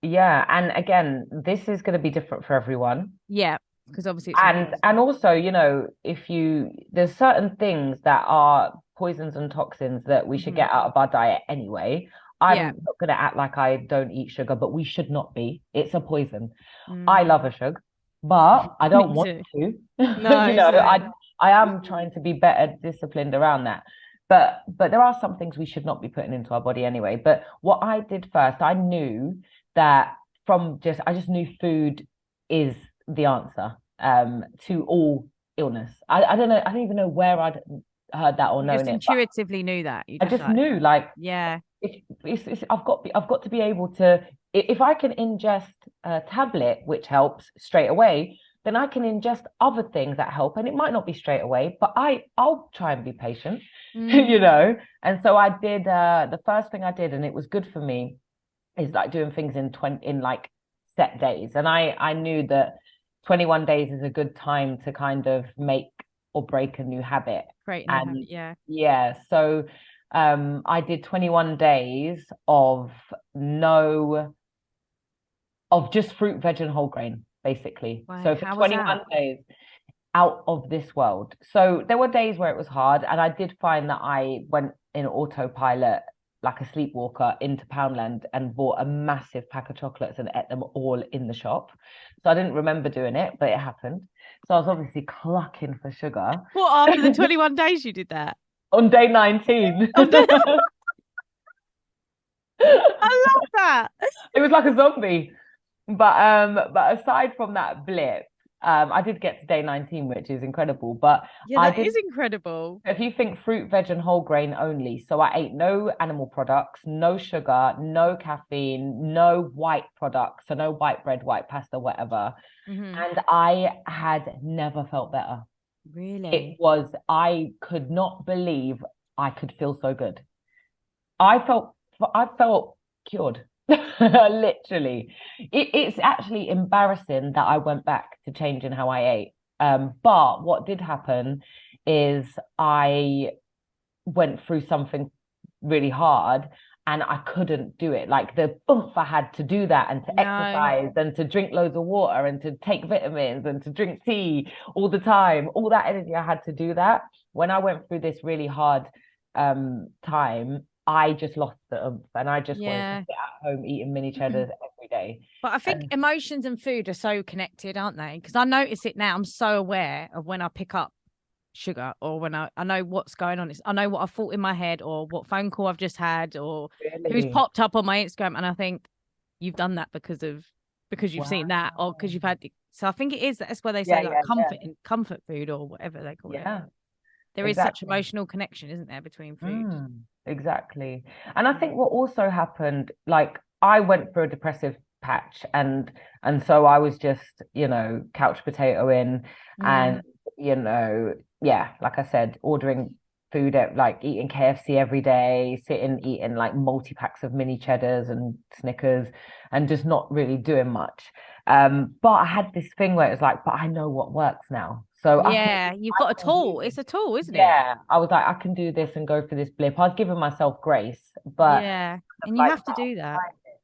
Yeah, and again, this is going to be different for everyone.
Yeah, because obviously it's all
And
personal.
also, if there's certain things that are poisons and toxins that we should
Hmm.
get out of our diet anyway.
Yeah.
I'm not going to act like I don't eat sugar, but we should not be. It's a poison. I
Mm.
love a sugar, but I
Me
don't want
too.
to.
No, same.
I am trying to be better disciplined around that. But there are some things we should not be putting into our body anyway. But what I did first, I knew that I just knew food is the answer to all illness. I don't know, I don't even know where I'd heard that or
You just
known it, but
intuitively knew that. You
I
just
just
like,
knew like
yeah,
I've got to be able to, if I can ingest a tablet which helps straight away, then I can ingest other things that help, and it might not be straight away, but I'll try and be patient,
mm,
And so I did the first thing I did, and it was good for me, is like doing things in like set days, and I knew that 21 days is a good time to kind of make or break a new habit.
great new habit.
And
Yeah.
yeah, so I did 21 days no of just fruit, veg, and whole grain, basically.
Wow.
So for
How was
21
that?
days, out of this world. So there were days where it was hard, and I did find that I went in autopilot like a sleepwalker into Poundland and bought a massive pack of chocolates and ate them all in the shop. So I didn't remember doing it, but it happened. So I was obviously clucking for sugar
What, after the 21 days you did that?
on day 19.
Oh, no, I love that.
It was like a zombie. But aside from that blip, I did get to day 19, which is incredible. But
Yeah,
I
that
did
is incredible.
if you think fruit, veg, and whole grain only, so I ate no animal products, no sugar, no caffeine, no white products, so no white bread, white pasta, whatever.
Hmm.
And I had never felt better.
Really?
I could not believe I could feel so good. I felt cured. Literally. It's actually embarrassing that I went back to changing how I ate. But what did happen is I went through something really hard and I couldn't do it. Like the oomph I had to do that and to
No.
exercise and to drink loads of water and to take vitamins and to drink tea all the time, all that energy I had to do that. When I went through this really hard time, I just lost the oomph and I just wanted to
Yeah.
sit at home eating mini cheddars every day.
But I think
And
emotions and food are so connected, aren't they? Because I notice it now. I'm so aware of when I pick up sugar, or when I know what's going on. I know what I thought in my head, or what phone call I've just had, or who's
really,
popped up on my Instagram. And I think you've done that because you've seen that, or because
wow.
you've had. So I think it is, that's where they
Yeah,
say like
yeah, yeah.
comfort food, or whatever they call it.
Yeah,
There is such
exactly.
emotional connection, isn't there, between food?
Exactly. And I think
Mm.
what also happened, like I went through a depressive patch and so I was just, couch potato in and,
Mm.
yeah, like I said, ordering food at like eating KFC every day, sitting eating like multi-packs of mini cheddars and Snickers and just not really doing much. But I had this thing where it was like, but I know what works now. So
Yeah, you've got a
I can do
tool.
this.
It's a tool, isn't it?
Yeah, I was like, I can do this and go for this blip. I was giving myself grace, but
Yeah, and you
like,
have to do that.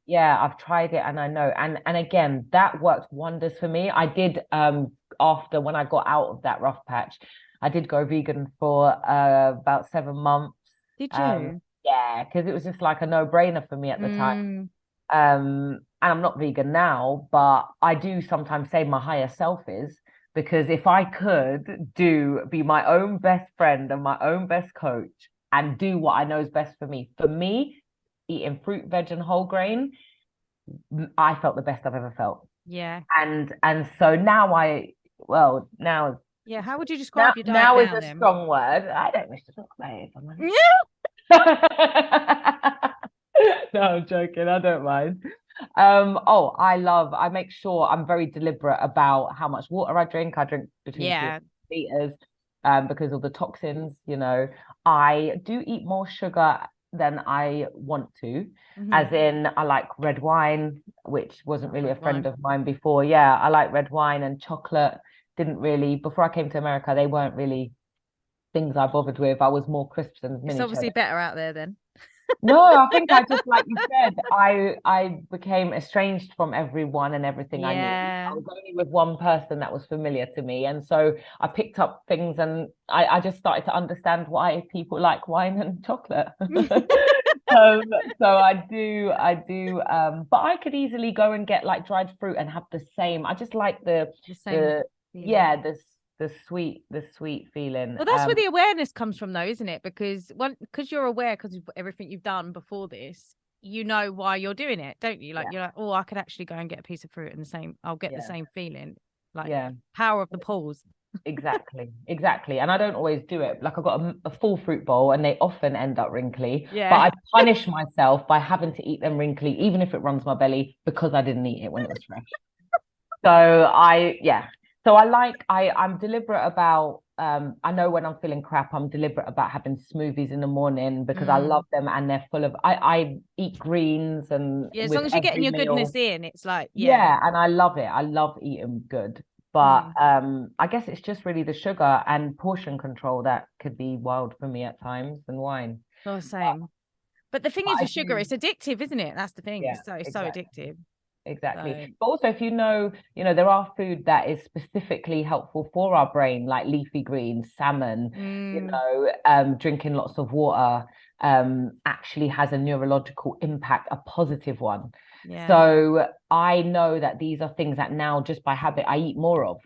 yeah, I've tried it and I know. And again, that worked wonders for me. I did after when I got out of that rough patch, I did go vegan for about 7 months.
Did
Um,
you?
yeah, because it was just like a no-brainer for me at the time.
Mm.
And I'm not vegan now, but I do sometimes say my higher self is, because if I could be my own best friend and my own best coach and do what I know is best for me, eating fruit, veg, and whole grain, I felt the best I've ever felt.
Yeah.
And so now well,
Yeah. How would you
now
describe your diet
now is
now
a
then?
strong word. I don't wish to talk about it, if I'm honest.
Yeah.
No, I'm joking. I don't mind. I make sure I'm very deliberate about how much water I drink. I drink between two
Yeah.
liters, because of the toxins, you know. I do eat more sugar than I want to,
Mm-hmm.
as in I like red wine, which wasn't
Love
really a
red
friend
wine.
of mine before. Yeah, I like red wine and chocolate. Didn't really, before I came to America, they weren't really things I bothered with. I was more crisps and
It's
mini
obviously
cheddar.
better out there then.
No, I think I just, like you said, I became estranged from everyone and everything I knew. I
Yeah.
was only with one person that was familiar to me. And so I picked up things, and I just started to understand why people like wine and chocolate. Um, so but I could easily go and get like dried fruit and have the same. I just like
The same
the
feeling.
yeah, the sweet feeling.
Well, that's where the awareness comes from, though, isn't it? Because you're aware because of everything you've done before this, you know why you're doing it, don't you? Like
Yeah,
you're like, oh, I could actually go and get a piece of fruit and I'll get the
yeah,
same feeling. Like
yeah.
power of the pause.
Exactly. And I don't always do it. Like I've got a full fruit bowl and they often end up wrinkly, but
Yeah.
I punish myself by having to eat them wrinkly, even if it runs my belly, because I didn't eat it when it was fresh. So yeah. So I'm deliberate about, I know when I'm feeling crap, I'm deliberate about having smoothies in the morning because I
Mm.
love them and they're full of, I eat greens and
Yeah. As
with
long as you're getting
every
your goodness
meal.
in, it's like, yeah.
Yeah, and I love it. I love eating good. But
Mm.
I guess it's just really the sugar and portion control that could be wild for me at times than wine.
Oh,
But,
same. But the thing
but
is
I
with sugar,
do,
it's addictive, isn't it? That's the thing.
yeah,
It's so
exactly.
addictive. So
Exactly. But also, if there are food that is specifically helpful for our brain, like leafy greens, salmon,
mm,
drinking lots of water, actually has a neurological impact, a positive one.
yeah.
So I know that these are things that now, just by habit, I eat more of.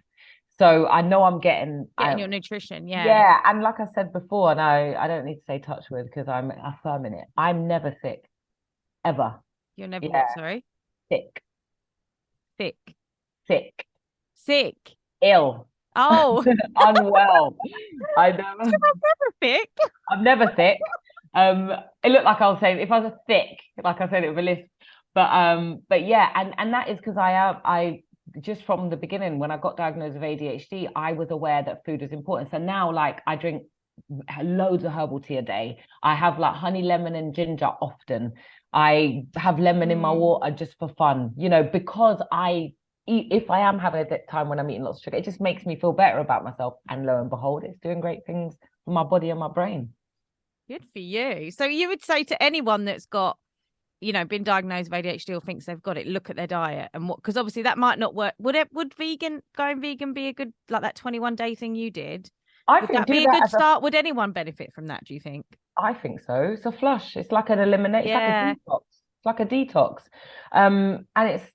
So I know I'm getting,
Getting your nutrition, yeah.
yeah. And like I said before, and I don't need to say touch with because I'm affirming it. I'm never sick, ever.
You're never
Yeah,
what, sorry?
sick,
Thick.
sick,
Sick.
ill.
Oh,
Unwell. I never,
never thick.
I'm never thick. It looked like I was saying if I was thick, like I said, it would list. But yeah, and that is because I just from the beginning when I got diagnosed with ADHD, I was aware that food is important. So now, like, I drink loads of herbal tea a day. I have like honey, lemon, and ginger often. I have lemon in my
Mm.
water just for fun, because if I am having a time when I'm eating lots of sugar, it just makes me feel better about myself. And lo and behold, it's doing great things for my body and my brain.
Good for you. So you would say to anyone that's got, been diagnosed with ADHD or thinks they've got it, look at their diet and what, because obviously that might not work. Would going vegan be a good, like that 21-day thing you did?
I
Would
think
that
do
be a
that
good
as a
start? Would anyone benefit from that, do you think?
I think so. It's a flush. It's like an eliminate. It's like a
Yeah.
detox. It's like a detox. And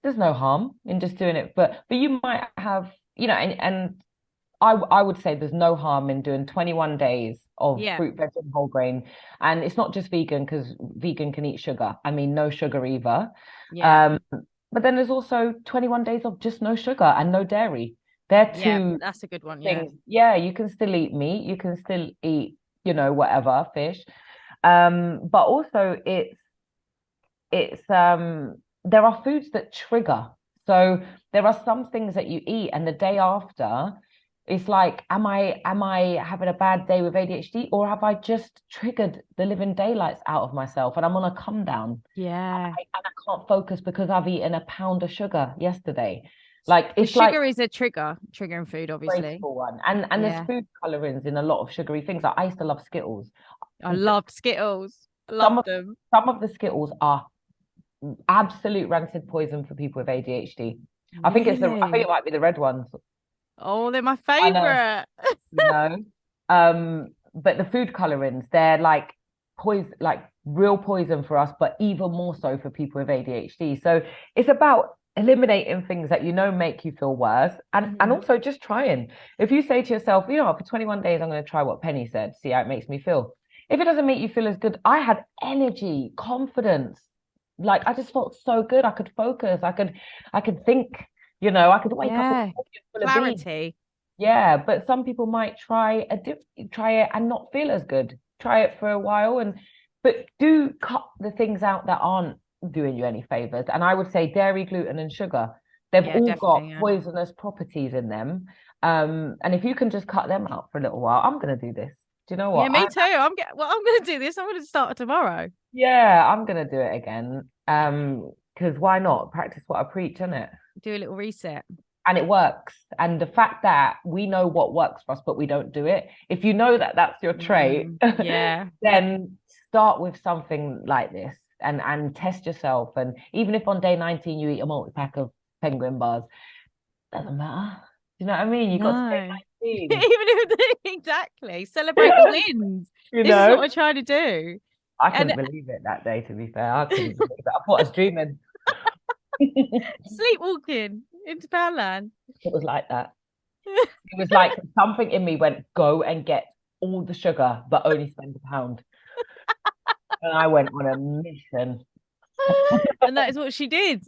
there's no harm in just doing it. But you might have, and I would say there's no harm in doing 21 days of
Yeah.
fruit, veg, and whole grain. And it's not just vegan because vegan can eat sugar. I mean, no sugar either.
Yeah.
Um, but then there's also 21 days of just no sugar and no dairy. They're
Yeah.
two
That's a good one. Yeah.
things. Yeah, you can still eat meat, you can still eat, whatever, fish. But also it's there are foods that trigger. So there are some things that you eat and the day after it's like, am I having a bad day with ADHD or have I just triggered the living daylights out of myself and I'm on a come down
Yeah.
and I can't focus because I've eaten a pound of sugar yesterday. Like
Because
it's like
sugar is a triggering food, obviously.
graceful one. And there's
Yeah.
food colorings in a lot of sugary things. Like I used to love Skittles.
I loved Skittles. I
Some
loved
of
them.
some of the Skittles are absolute rancid poison for people with ADHD. I think
Really?
it might be the red ones.
Oh, they're my
I know,
favorite.
you know. But the food colorings, they're like poison, like real poison for us, but even more so for people with ADHD. So it's about eliminating things that make you feel worse and
Mhm.
also just trying. If you say to yourself, for 21 days, I'm going to try what Penny said, see how it makes me feel. If it doesn't make you feel as good, I had energy, confidence, like I just felt so good. I could focus. I could think, I could wake up with
Yeah.
a pocket full of beans.
Clarity.
Yeah, but some people might try it and not feel as good. Try it for a while but do cut the things out that aren't doing you any favors. And I would say dairy, gluten, and sugar. They've
Yeah,
all got
definitely. Yeah.
poisonous properties in them. And if you can just cut them out for a little while, I'm gonna do this. Do you know
Yeah,
what?
me too. I'm gonna do this. I'm gonna start tomorrow.
Yeah, I'm gonna do it again. Because why not? Practice what I preach, isn't it?
Do a little reset.
And it works. And the fact that we know what works for us, but we don't do it. If you know that that's your trait,
Yeah.
then start with something like this and test yourself. And even if on day 19 you eat a multi-pack of penguin bars, doesn't matter. Do you know what I mean? You got to day
No. Even
19,
if exactly celebrate the wins.
you
This is what
know?
we're trying to do.
I
And
couldn't believe it that day, to be fair. I couldn't believe it. I thought I was dreaming.
sleepwalking into Poundland.
It was like that. It was like something in me went, go and get all the sugar, but only spend £1. And I went on a mission.
And that is what she did.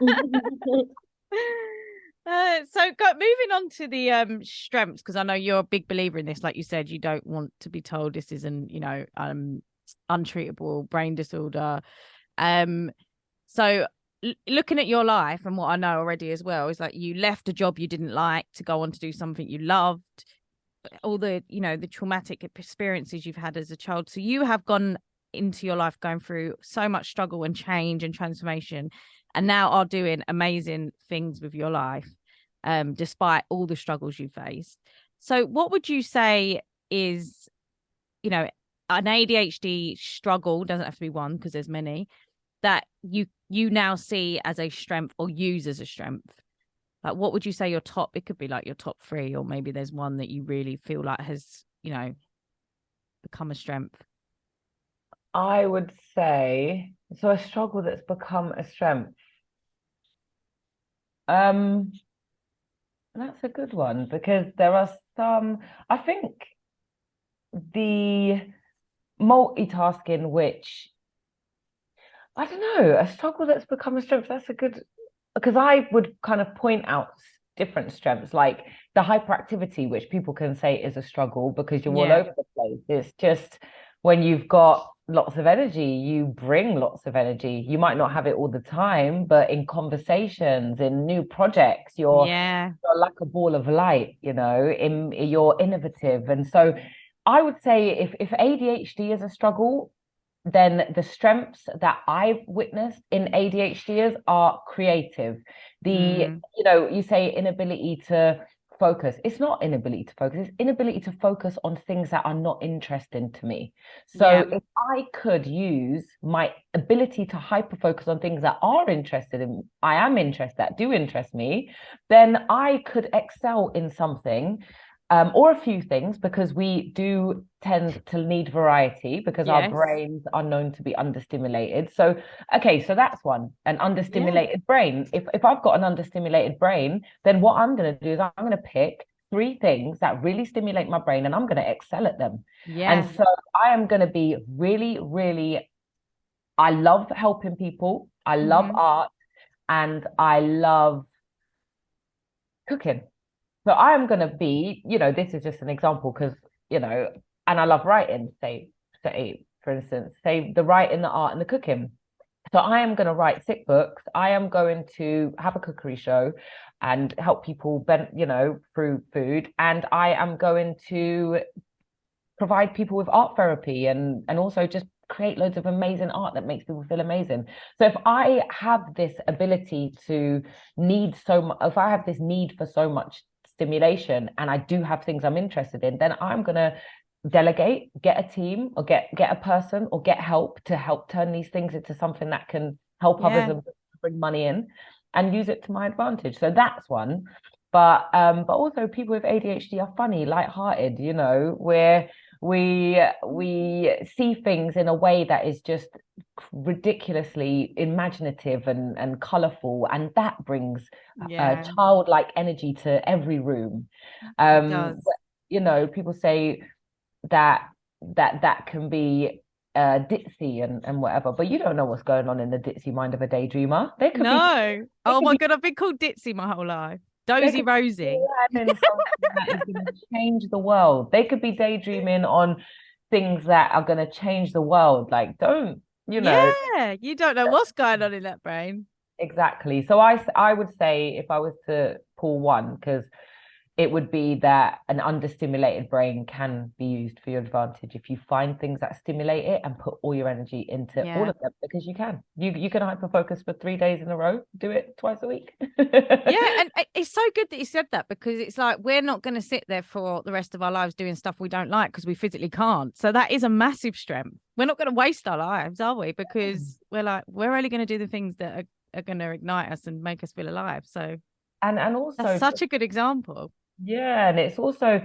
Moving on to the strengths, because I know you're a big believer in this. Like you said, you don't want to be told this isn't, untreatable brain disorder. Um, so looking at your life and what I know already as well is like you left a job you didn't like to go on to do something you loved. All the, the traumatic experiences you've had as a child. So you have gone into your life going through so much struggle and change and transformation, and now are doing amazing things with your life, despite all the struggles you faced. So what would you say is, an ADHD struggle, doesn't have to be one because there's many, that you now see as a strength or use as a strength? Like, what would you say your top, it could be like your top 3, or maybe there's one that you really feel like has, become a strength?
I would say, so a struggle that's become a strength. Um, that's a good one because there are some, I think the multitasking, which I don't know, a struggle that's become a strength. That's a good, because I would kind of point out different strengths, like the hyperactivity, which people can say is a struggle because you're all
Yeah.
over the place. It's just when you've got lots of energy, you bring lots of energy. You might not have it all the time, but in conversations, in new projects,
Yeah.
you're like a ball of light, you're innovative. And so I would say if ADHD is a struggle, then the strengths that I've witnessed in ADHDers are creative.
Mm,
You say inability to focus. It's not inability to focus, it's inability to focus on things that are not interesting to me.
yeah.
So if I could use my ability to hyper focus on things that I am interested that do interest me, then I could excel in something, or a few things, because we do tend to need variety because our
Yes.
brains are known to be understimulated. So, okay, so that's one, an
Yeah.
understimulated brain. If I've got an understimulated brain, then what I'm going to do is I'm going to pick 3 things that really stimulate my brain and I'm going to excel at them. And
Yeah.
so I am going to be really, really, I love helping people, I love
Hmm.
art, and I love cooking. So I am going to be, this is just an example because, and I love writing, say, for instance, say the writing, the art, and the cooking. So I am going to write sick books. I am going to have a cookery show and help people, through food. And I am going to provide people with art therapy and also just create loads of amazing art that makes people feel amazing. So if I have this ability to need so much, if I have this need for so much stimulation and I do have things I'm interested in, then I'm gonna delegate, get a team or get a person or get help to help turn these things into something that can help others
Yeah.
and bring money in and use it to my advantage. So that's one. But also people with ADHD are funny, light-hearted, where we see things in a way that is just ridiculously imaginative and colorful, and that brings
Yeah.
childlike energy to every room.
It
um
does.
People say that can be ditzy and whatever, but you don't know what's going on in the ditzy mind of a daydreamer.
No.
They
Oh
could
my
be
God, I've been called ditzy my whole life.
they
Dozy
could be
Rosie.
planning something that is going to change the world. They could be daydreaming on things that are going to change the world. Like, don't, you know,
Yeah, you don't know what's going on in that brain.
exactly. So I would say if I was to pull one, because it would be that an understimulated brain can be used for your advantage if you find things that stimulate it and put all your energy into all
Yeah.
of them, because you can. You can hyper focus for 3 days in a row, do it twice a week.
Yeah, and it's so good that you said that, because it's like we're not going to sit there for the rest of our lives doing stuff we don't like because we physically can't. So that is a massive strength. We're not going to waste our lives, are we? Because we're only going to do the things that are going to ignite us and make us feel alive. So
And
that's
also,
such a good example.
yeah, and it's also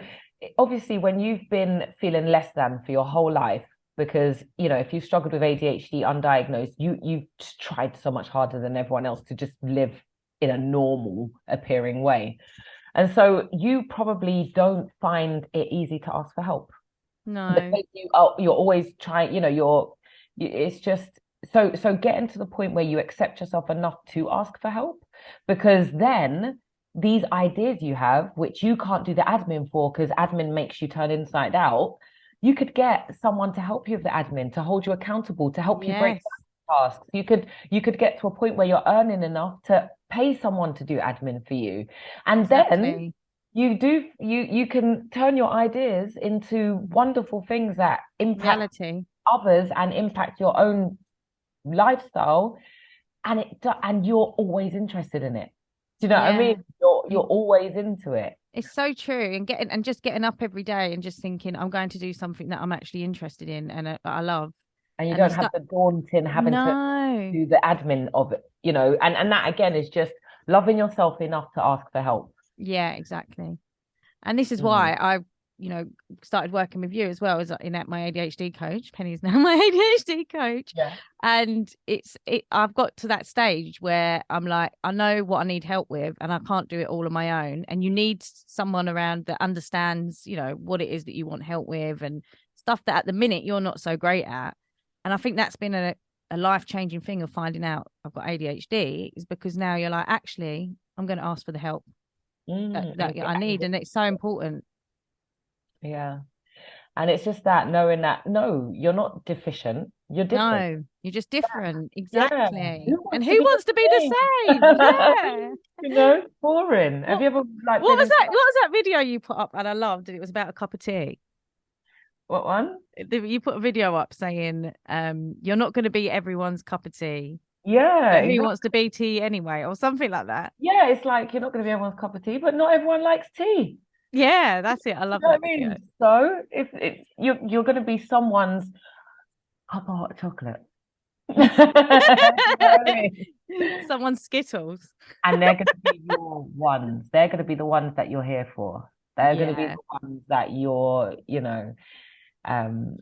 obviously when you've been feeling less than for your whole life, because if you struggled with ADHD undiagnosed, you've just tried so much harder than everyone else to just live in a normal appearing way. And so you probably don't find it easy to ask for help
No.
because you're always trying, it's just so getting to the point where you accept yourself enough to ask for help, because then these ideas you have, which you can't do the admin for because admin makes you turn inside out, you could get someone to help you with the admin, to hold you accountable, to help you break
Yes,
down tasks. You could get to a point where you're earning enough to pay someone to do admin for you. And then
exactly.
you can turn your ideas into wonderful things that impact
Reality.
others and impact your own lifestyle, and you're always interested in it. Do you know what I mean?
Yeah.
You're always into it,
It's so true. And just getting up every day and just thinking, I'm going to do something that I'm actually interested in and I love.
and you
And you
don't have
start,
the daunting having to
no.
do the admin of it, and that again is just loving yourself enough to ask for help.
Yeah, exactly. And this is
Mm.
why I, started working with you as well as in at my ADHD coach. Penny's now my ADHD coach.
Yeah.
And I've got to that stage where I'm like, I know what I need help with and I can't do it all on my own. And you need someone around that understands, what it is that you want help with and stuff that at the minute you're not so great at. And I think that's been a life-changing thing of finding out I've got ADHD, is because now you're like, actually, I'm going to ask for the help that I need. And it's so important.
Yeah. And it's just that knowing that no, you're not deficient, you're different.
No, you're just different.
Yeah.
Exactly.
Who
And
wants to
who
be the
wants to be the
same?
same? Yeah.
Boring. Have
What
you ever like
what
been
was
in
that? What was that video you put up and I loved? And it was about a cup of tea.
what one?
You put a video up saying, you're not going to be everyone's cup of tea,
Yeah,
but who
exactly.
wants to be tea anyway, or something like that.
Yeah, it's like you're not going to be everyone's cup of tea, but not everyone likes tea.
Yeah, that's it. I
You
love
know what
that
I
video.
mean? So if it's you're going to be someone's cup of hot chocolate. You know what I mean?
Someone's Skittles.
And they're going to be your ones. They're going to be the ones that you're here for. They're going to be
Yeah.
the ones that um,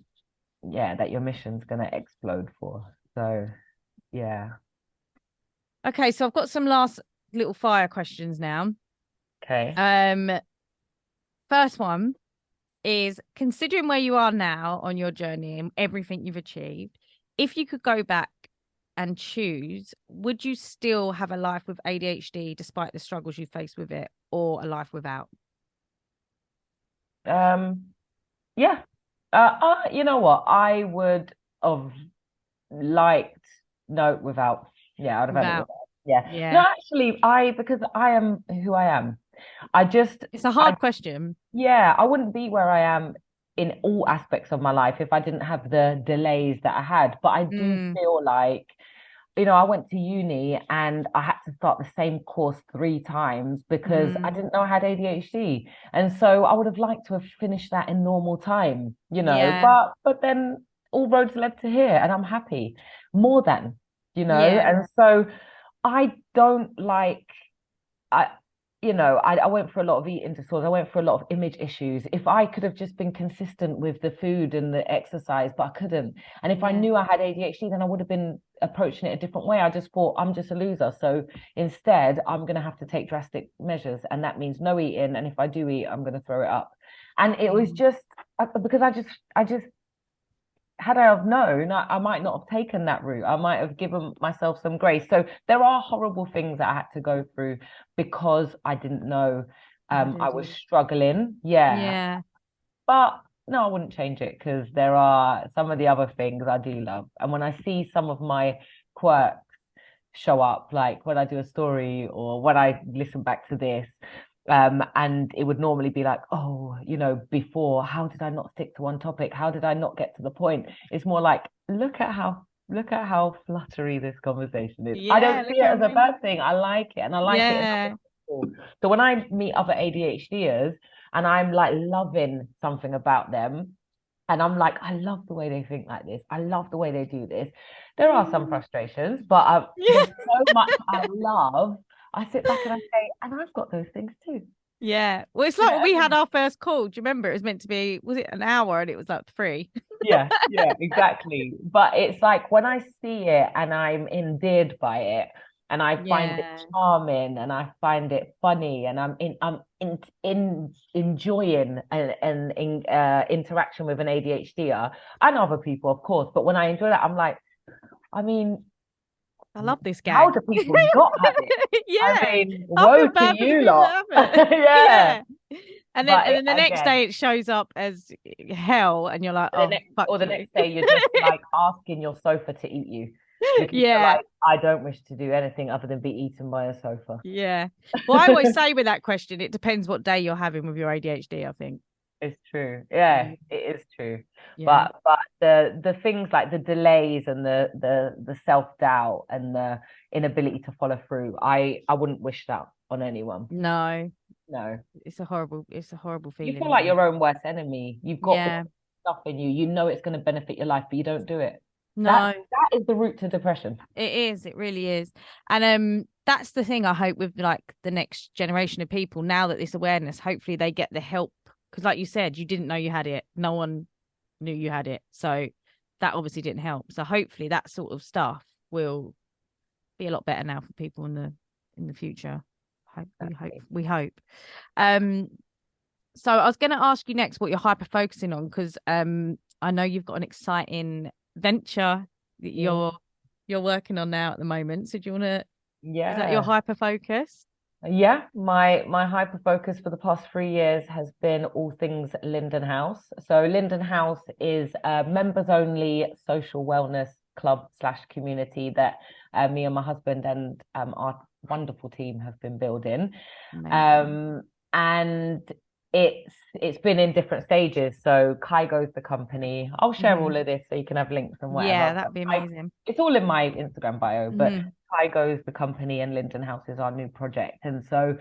yeah, that your mission's going to explode for. So, yeah.
Okay, so I've got some last little fire questions now.
Okay.
Um, First one is, considering where you are now on your journey and everything you've achieved, if you could go back and choose, would you still have a life with ADHD despite the struggles you faced with it, or a life without?
Um, yeah. You know what? I would have liked no without. Yeah, I'd have had it
Without.
without. Yeah. No,
Yeah.
actually, because I am who I am. I just
It's a
I
hard question.
Yeah, I wouldn't be where I am in all aspects of my life if I didn't have the delays that I had. But I do
Mm,
feel like, I went to uni and I had to start the same course 3 times because I
mm,
didn't know I had ADHD. And so I would have liked to have finished that in normal time,
yeah.
but then all roads led to here and I'm happy more than,
Yeah.
and so I don't like I I went for a lot of eating disorders. I went for a lot of image issues. If I could have just been consistent with the food and the exercise, but I couldn't. And if I
Yeah.
knew I had ADHD, then I would have been approaching it a different way. I just thought I'm just a loser. So instead, I'm going to have to take drastic measures. And that means no eating. And if I do eat, I'm going to throw it up. And it was
Mm,
just because I just had I have known, I might not have taken that route. I might have given myself some grace. So there are horrible things that I had to go through because I didn't know. I was struggling. Yeah.
Yeah.
But no, I wouldn't change it because there are some of the other things I do love. And when I see some of my quirks show up, like when I do a story or when I listen back to this, and it would normally be like, oh, before, how did I not stick to one topic? How did I not get to the point? It's more like, look at how fluttery this conversation is. I
Yeah.
don't see it as a bad thing. I like it, and I like it in
Yeah.
other people. So when I meet other ADHDers and I'm like loving something about them, and I'm like, I love the way they think like this. I love the way they do this. There are some frustrations, but
Yeah.
there's so much I love. I sit back and I say, and I've got those things too.
Yeah. Well, it's
You
like
know
when
what
we
I
had
mean?
our first call. Do you remember? It was meant to be, was it an hour and it was like 3?
Yeah, yeah, exactly. But it's like when I see it and I'm endeared by it and I find it
Yeah.
charming and I find it funny and I'm enjoying an in interaction with an ADHDer and other people, of course. But when I enjoy that, I'm like, I mean,
I love this
how
gang.
do people not have it? I
Yeah.
mean,
I
woe
feel
to
bad for the
you
people
lot.
that have it.
Yeah.
Yeah. And then
But
and then the next
again,
day it shows up as hell and you're like, oh fuck
the
you.
next day you're just like asking your sofa to eat you because you're
Yeah.
like, I don't wish to do anything other than be eaten by a sofa.
Yeah. Well, I always say with that question, it depends what day you're having with your ADHD, I think.
It's true. Yeah,
Mm.
it is true.
Yeah.
But the things like the delays and the self-doubt and the inability to follow through, I wouldn't wish that on anyone.
No,
No.
it's a horrible
You
feeling,
feel like
isn't it?
your own worst enemy. You've got all
Yeah.
this stuff in you. You know it's going to benefit your life, but you don't do it.
No,
That is the route to depression.
it is. It really is. And that's the thing I hope with like the next generation of people, now that this awareness, hopefully they get the help. Because like you said, you didn't know you had it. No one knew you had it. So that obviously didn't help. So hopefully that sort of stuff will be a lot better now for people in the future. We hope. Um so I was gonna ask you next what you're hyper focusing on, because I know you've got an exciting venture that
Yeah.
you're working on now at the moment. So do you wanna, is that your
Yeah.
hyper focus?
Yeah, my hyper focus for the past 3 years has been all things Linden House. So Linden House is a members only social wellness club slash community that me and my husband and our wonderful team have been building.
Amazing.
And it's been in different stages. So Kygo's the company. I'll share
Hmm.
all of this so you can have links and
Yeah,
whatever. But
that'd be amazing.
it's all in my Instagram bio, but
Hmm.
Kygo's the company and Linden House is our new project. And so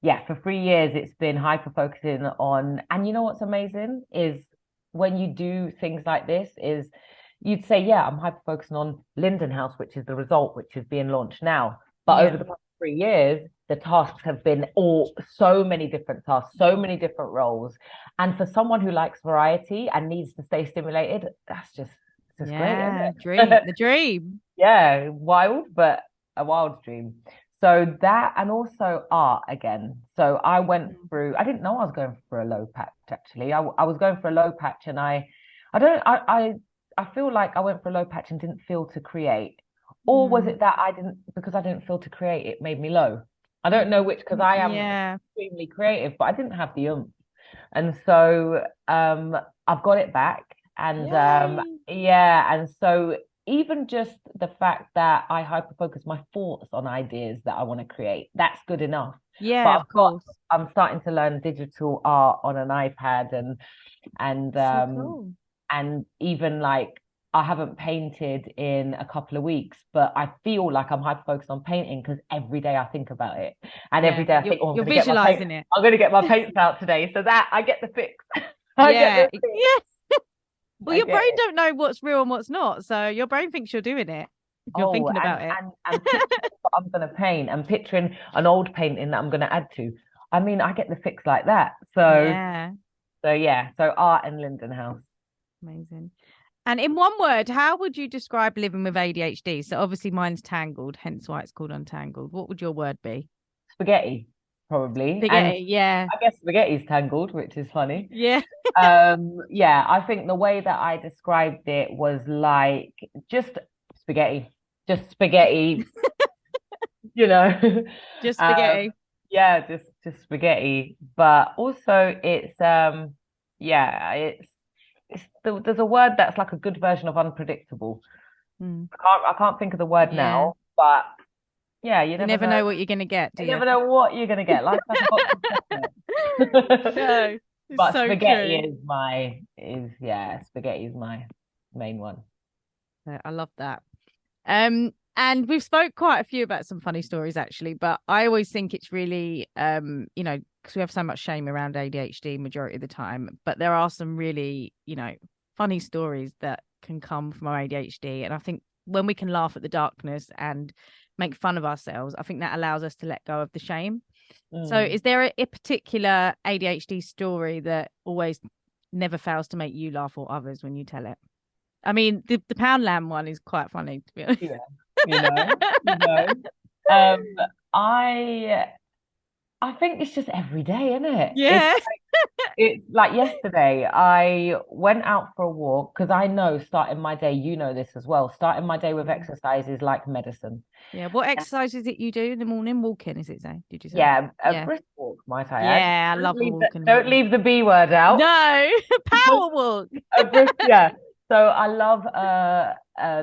yeah, for 3 years it's been hyper focusing on, and you know what's amazing is when you do things like this is you'd say, yeah, I'm hyper focusing on Linden House, which is the result, which is being launched now. But
Yeah.
over the past 3 years, the tasks have been all so many different tasks, so many different roles. And for someone who likes variety and needs to stay stimulated, that's just great, isn't
Yeah.
it?
The dream.
Yeah, wild, but a wild dream. So that, and also art again. So I went
Mhm.
through, I didn't know I was going for a low patch actually. I was going for a low patch and I don't, I feel like I went for a low patch and didn't feel to create. Or was
Mm.
it that because I didn't feel to create, it made me low? I don't know which, because I am
Yeah.
extremely creative, but I didn't have the oomph. And so I've got it back. And
Yay.
yeah, and so even just the fact that I hyper focus my thoughts on ideas that I want to create, that's good enough. But
Yeah, of course.
I'm starting to learn digital art on an iPad and
So
um
cool.
and even like I haven't painted in a couple of weeks, but I feel like I'm hyper focused on painting because every day I think about it. And every
Yeah.
day I
You're
think, oh,
you're visualizing it.
I'm gonna get my paints out today. So that I get the fix. I get
Yeah.
the fix.
Yeah. Well,
I
your
get
brain
it.
don't know what's real and what's not. So your brain thinks you're doing it if you're
Oh,
thinking about it.
and picturing what I'm gonna paint and picturing an old painting that I'm gonna add to. I mean, I get the fix like that.
Yeah.
So yeah, so art and Linden House.
Amazing. And in one word, how would you describe living with ADHD? So obviously mine's tangled, hence why it's called Untangled. What would your word be?
Spaghetti. probably. And
Spaghetti, yeah.
I guess spaghetti's tangled, which is funny.
Yeah.
Yeah, I think the way that I described it was like just spaghetti, just spaghetti, you know.
Just
Um,
spaghetti.
yeah, just spaghetti. But also yeah, there's a word that's like a good version of unpredictable.
Mm.
I can't think of the word
Yeah.
now, but yeah, you
You
never
never
know.
know what you're gonna get, do
You
you?
never know what you're gonna get. Life's like a box of chocolate.
No, it's
But
so true.
spaghetti is my main one.
I love that. And we've spoke quite a few about some funny stories actually, but I always think it's really because we have so much shame around ADHD majority of the time, but there are some really, funny stories that can come from our ADHD. And I think when we can laugh at the darkness and make fun of ourselves, I think that allows us to let go of the shame. So
Mm.
is there a particular ADHD story that always never fails to make you laugh or others when you tell it? I mean, the pound lamb one is quite funny, to be honest.
Yeah, you know, you know. Um, I I think it's just every day, isn't it?
Yeah.
It's like yesterday, I went out for a walk because I know starting my day, you know this as well, starting my day with
Yeah.
exercise is like medicine.
Yeah. What exercise is it you do in the morning? Walking, is it say? Did you say?
Yeah, a
Yeah.
brisk walk, might I add.
Yeah. I love a walk in the
Don't
morning.
leave the B word out.
No, power walk.
A brisk, yeah. So I love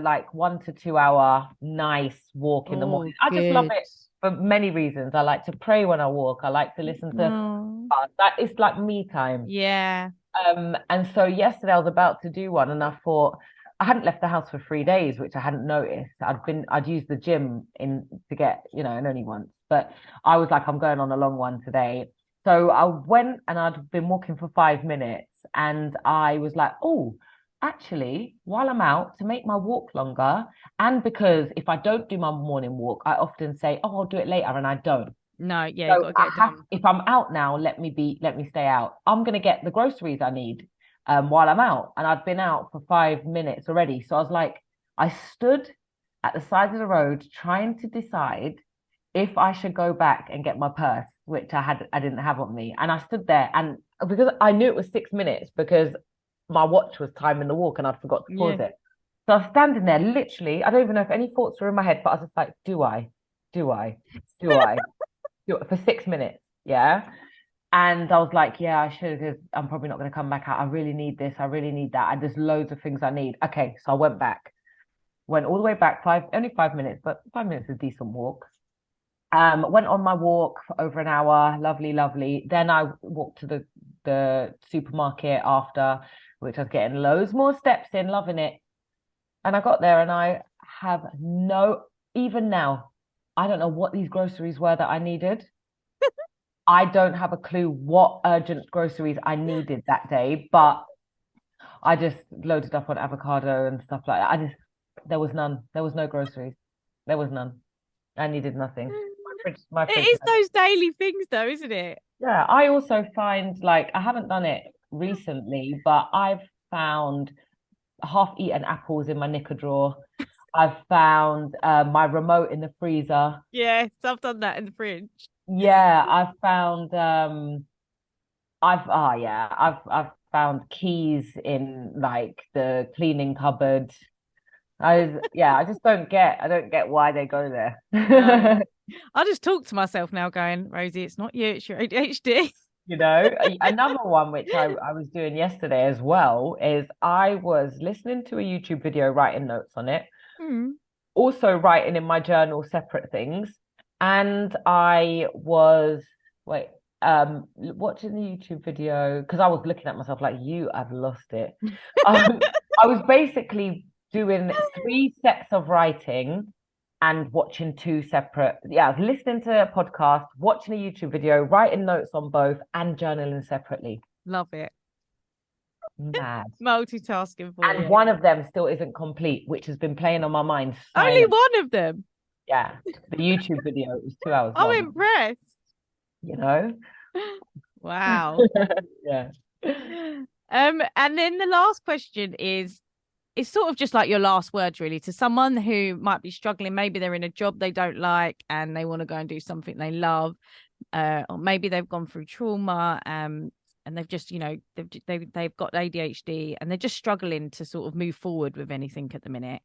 like 1 to 2 hour nice walk in the morning.
Oh,
I just love
good.
it for many reasons. I like to pray when I walk. I like to listen to
Oh,
that. It's like me time.
yeah.
And so yesterday I was about to do one, and I thought I hadn't left the house for 3 days, which I hadn't noticed. I'd used the gym in to get, and only once, but I was like, I'm going on a long one today. So I went and I'd been walking for 5 minutes, and I was like, oh, actually, while I'm out to make my walk longer, and because if I don't do my morning walk, I often say, oh, I'll do it later, and I don't.
No, yeah, you
So
got to get it done.
if I'm out now, let me stay out. I'm gonna get the groceries I need while I'm out. And I'd been out for 5 minutes already. So I was like, I stood at the side of the road trying to decide if I should go back and get my purse, which I didn't have on me. And I stood there and because I knew it was 6 minutes because my watch was timing the walk and I'd forgot to pause
Yeah.
it. So I was standing there literally, I don't even know if any thoughts were in my head, but I was just like, do I? Do I? Do I? For 6 minutes. Yeah. And I was like, yeah, I should because I'm probably not going to come back out. I really need this. I really need that. And there's loads of things I need. Okay. So I went back, went all the way back, only 5 minutes, but 5 minutes is a decent walk. Went on my walk for over an hour. Lovely, lovely. Then I walked to the supermarket after, which I was getting loads more steps in, loving it. And I got there and I have even now, I don't know what these groceries were that I needed. I don't have a clue what urgent groceries I needed that day, but I just loaded up on avocado and stuff like that. There was none. There was no groceries. There was none. I needed nothing. My
It
fridge
is
had,
those daily things though, isn't it?
yeah, I also find like I haven't done it recently, but I've found half-eaten apples in my knicker drawer. I've found my remote in the freezer.
Yes, I've done that in the fridge.
Yeah, I've found I've found keys in like the cleaning cupboard. I just I don't get why they go there.
No. I just talk to myself now going, Rosie, it's not you, it's your ADHD.
Another one which I was doing yesterday as well is I was listening to a YouTube video, writing notes on it,
Hmm.
also writing in my journal separate things. And I was watching the YouTube video because I was looking at myself like you have lost it. I was basically doing 3 sets of writing and watching two separate. Yeah, I was listening to a podcast, watching a YouTube video, writing notes on both, and journaling separately.
Love it.
Mad.
Multitasking for
And
you.
one of them still isn't complete, which has been playing on my mind
Only
silent.
one of them.
Yeah, the YouTube video, it was 2 hours
I'm
long,
impressed.
you know?
Wow.
Yeah.
And then the last question is it's sort of just like your last words really to someone who might be struggling. Maybe they're in a job they don't like and they want to go and do something they love. or maybe they've gone through trauma, and they've just, they've got ADHD and they're just struggling to sort of move forward with anything at the minute.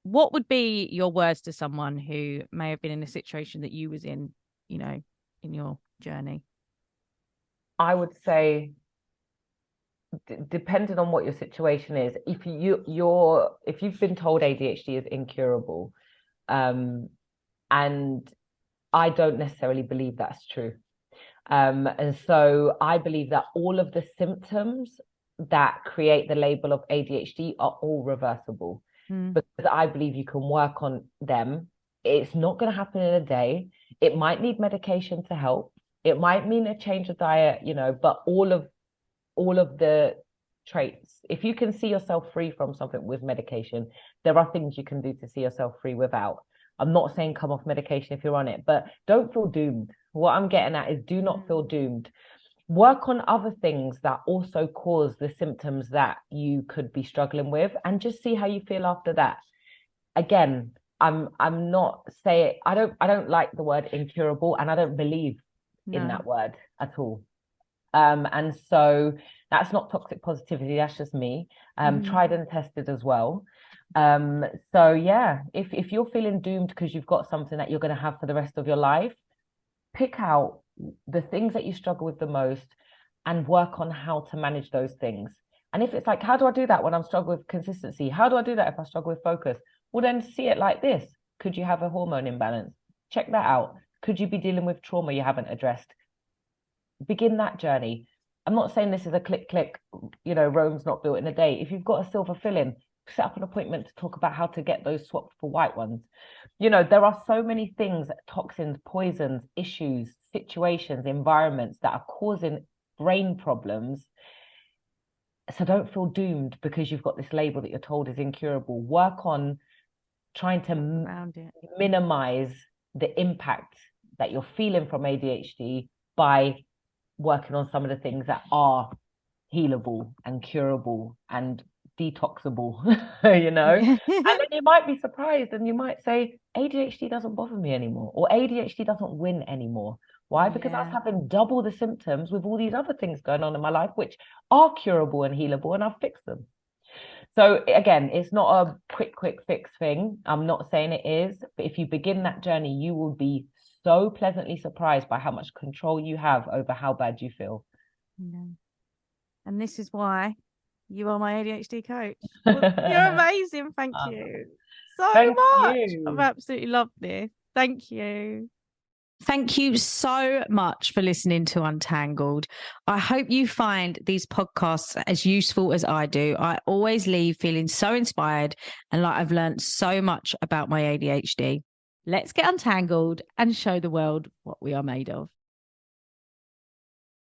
What would be your words to someone who may have been in a situation that you was in, in your journey?
I would say, depending on what your situation is, if you've been told ADHD is incurable, and I don't necessarily believe that's true. And so I believe that all of the symptoms that create the label of ADHD are all reversible, because I believe you can work on them. It's not going to happen in a day. It might need medication to help. It might mean a change of diet, but all of the traits, if you can see yourself free from something with medication, there are things you can do to see yourself free without. I'm not saying come off medication if you're on it, but don't feel doomed. What I'm getting at is, do not feel doomed. Work on other things that also cause the symptoms that you could be struggling with, and just see how you feel after that. Again, I'm not saying, I don't like the word incurable, and I don't believe in that word at all. And so that's not toxic positivity, that's just me. Tried and tested as well. So yeah, if you're feeling doomed because you've got something that you're going to have for the rest of your life, pick out the things that you struggle with the most and work on how to manage those things. And if it's like, how do I do that when I'm struggling with consistency? How do I do that if I struggle with focus? Well, then see it like this. Could you have a hormone imbalance? Check that out. Could you be dealing with trauma you haven't addressed? Begin that journey. I'm not saying this is a click, Rome's not built in a day. If you've got a silver filling, set up an appointment to talk about how to get those swapped for white ones. There are so many things, toxins, poisons, issues, situations, environments that are causing brain problems. So don't feel doomed because you've got this label that you're told is incurable. Work on trying to minimize the impact that you're feeling from ADHD by working on some of the things that are healable and curable and detoxable, And then you might be surprised and you might say, ADHD doesn't bother me anymore, or ADHD doesn't win anymore. Why? Because I was having double the symptoms with all these other things going on in my life, which are curable and healable, and I've fixed them. So again, it's not a quick fix thing. I'm not saying it is, but if you begin that journey, you will be so pleasantly surprised by how much control you have over how bad you feel.
And this is why you are my ADHD coach. You're amazing. Thank you so much. I've absolutely loved this. Thank you. Thank you so much for listening to Untangled. I hope you find these podcasts as useful as I do. I always leave feeling so inspired and like I've learned so much about my ADHD. Let's get untangled and show the world what we are made of.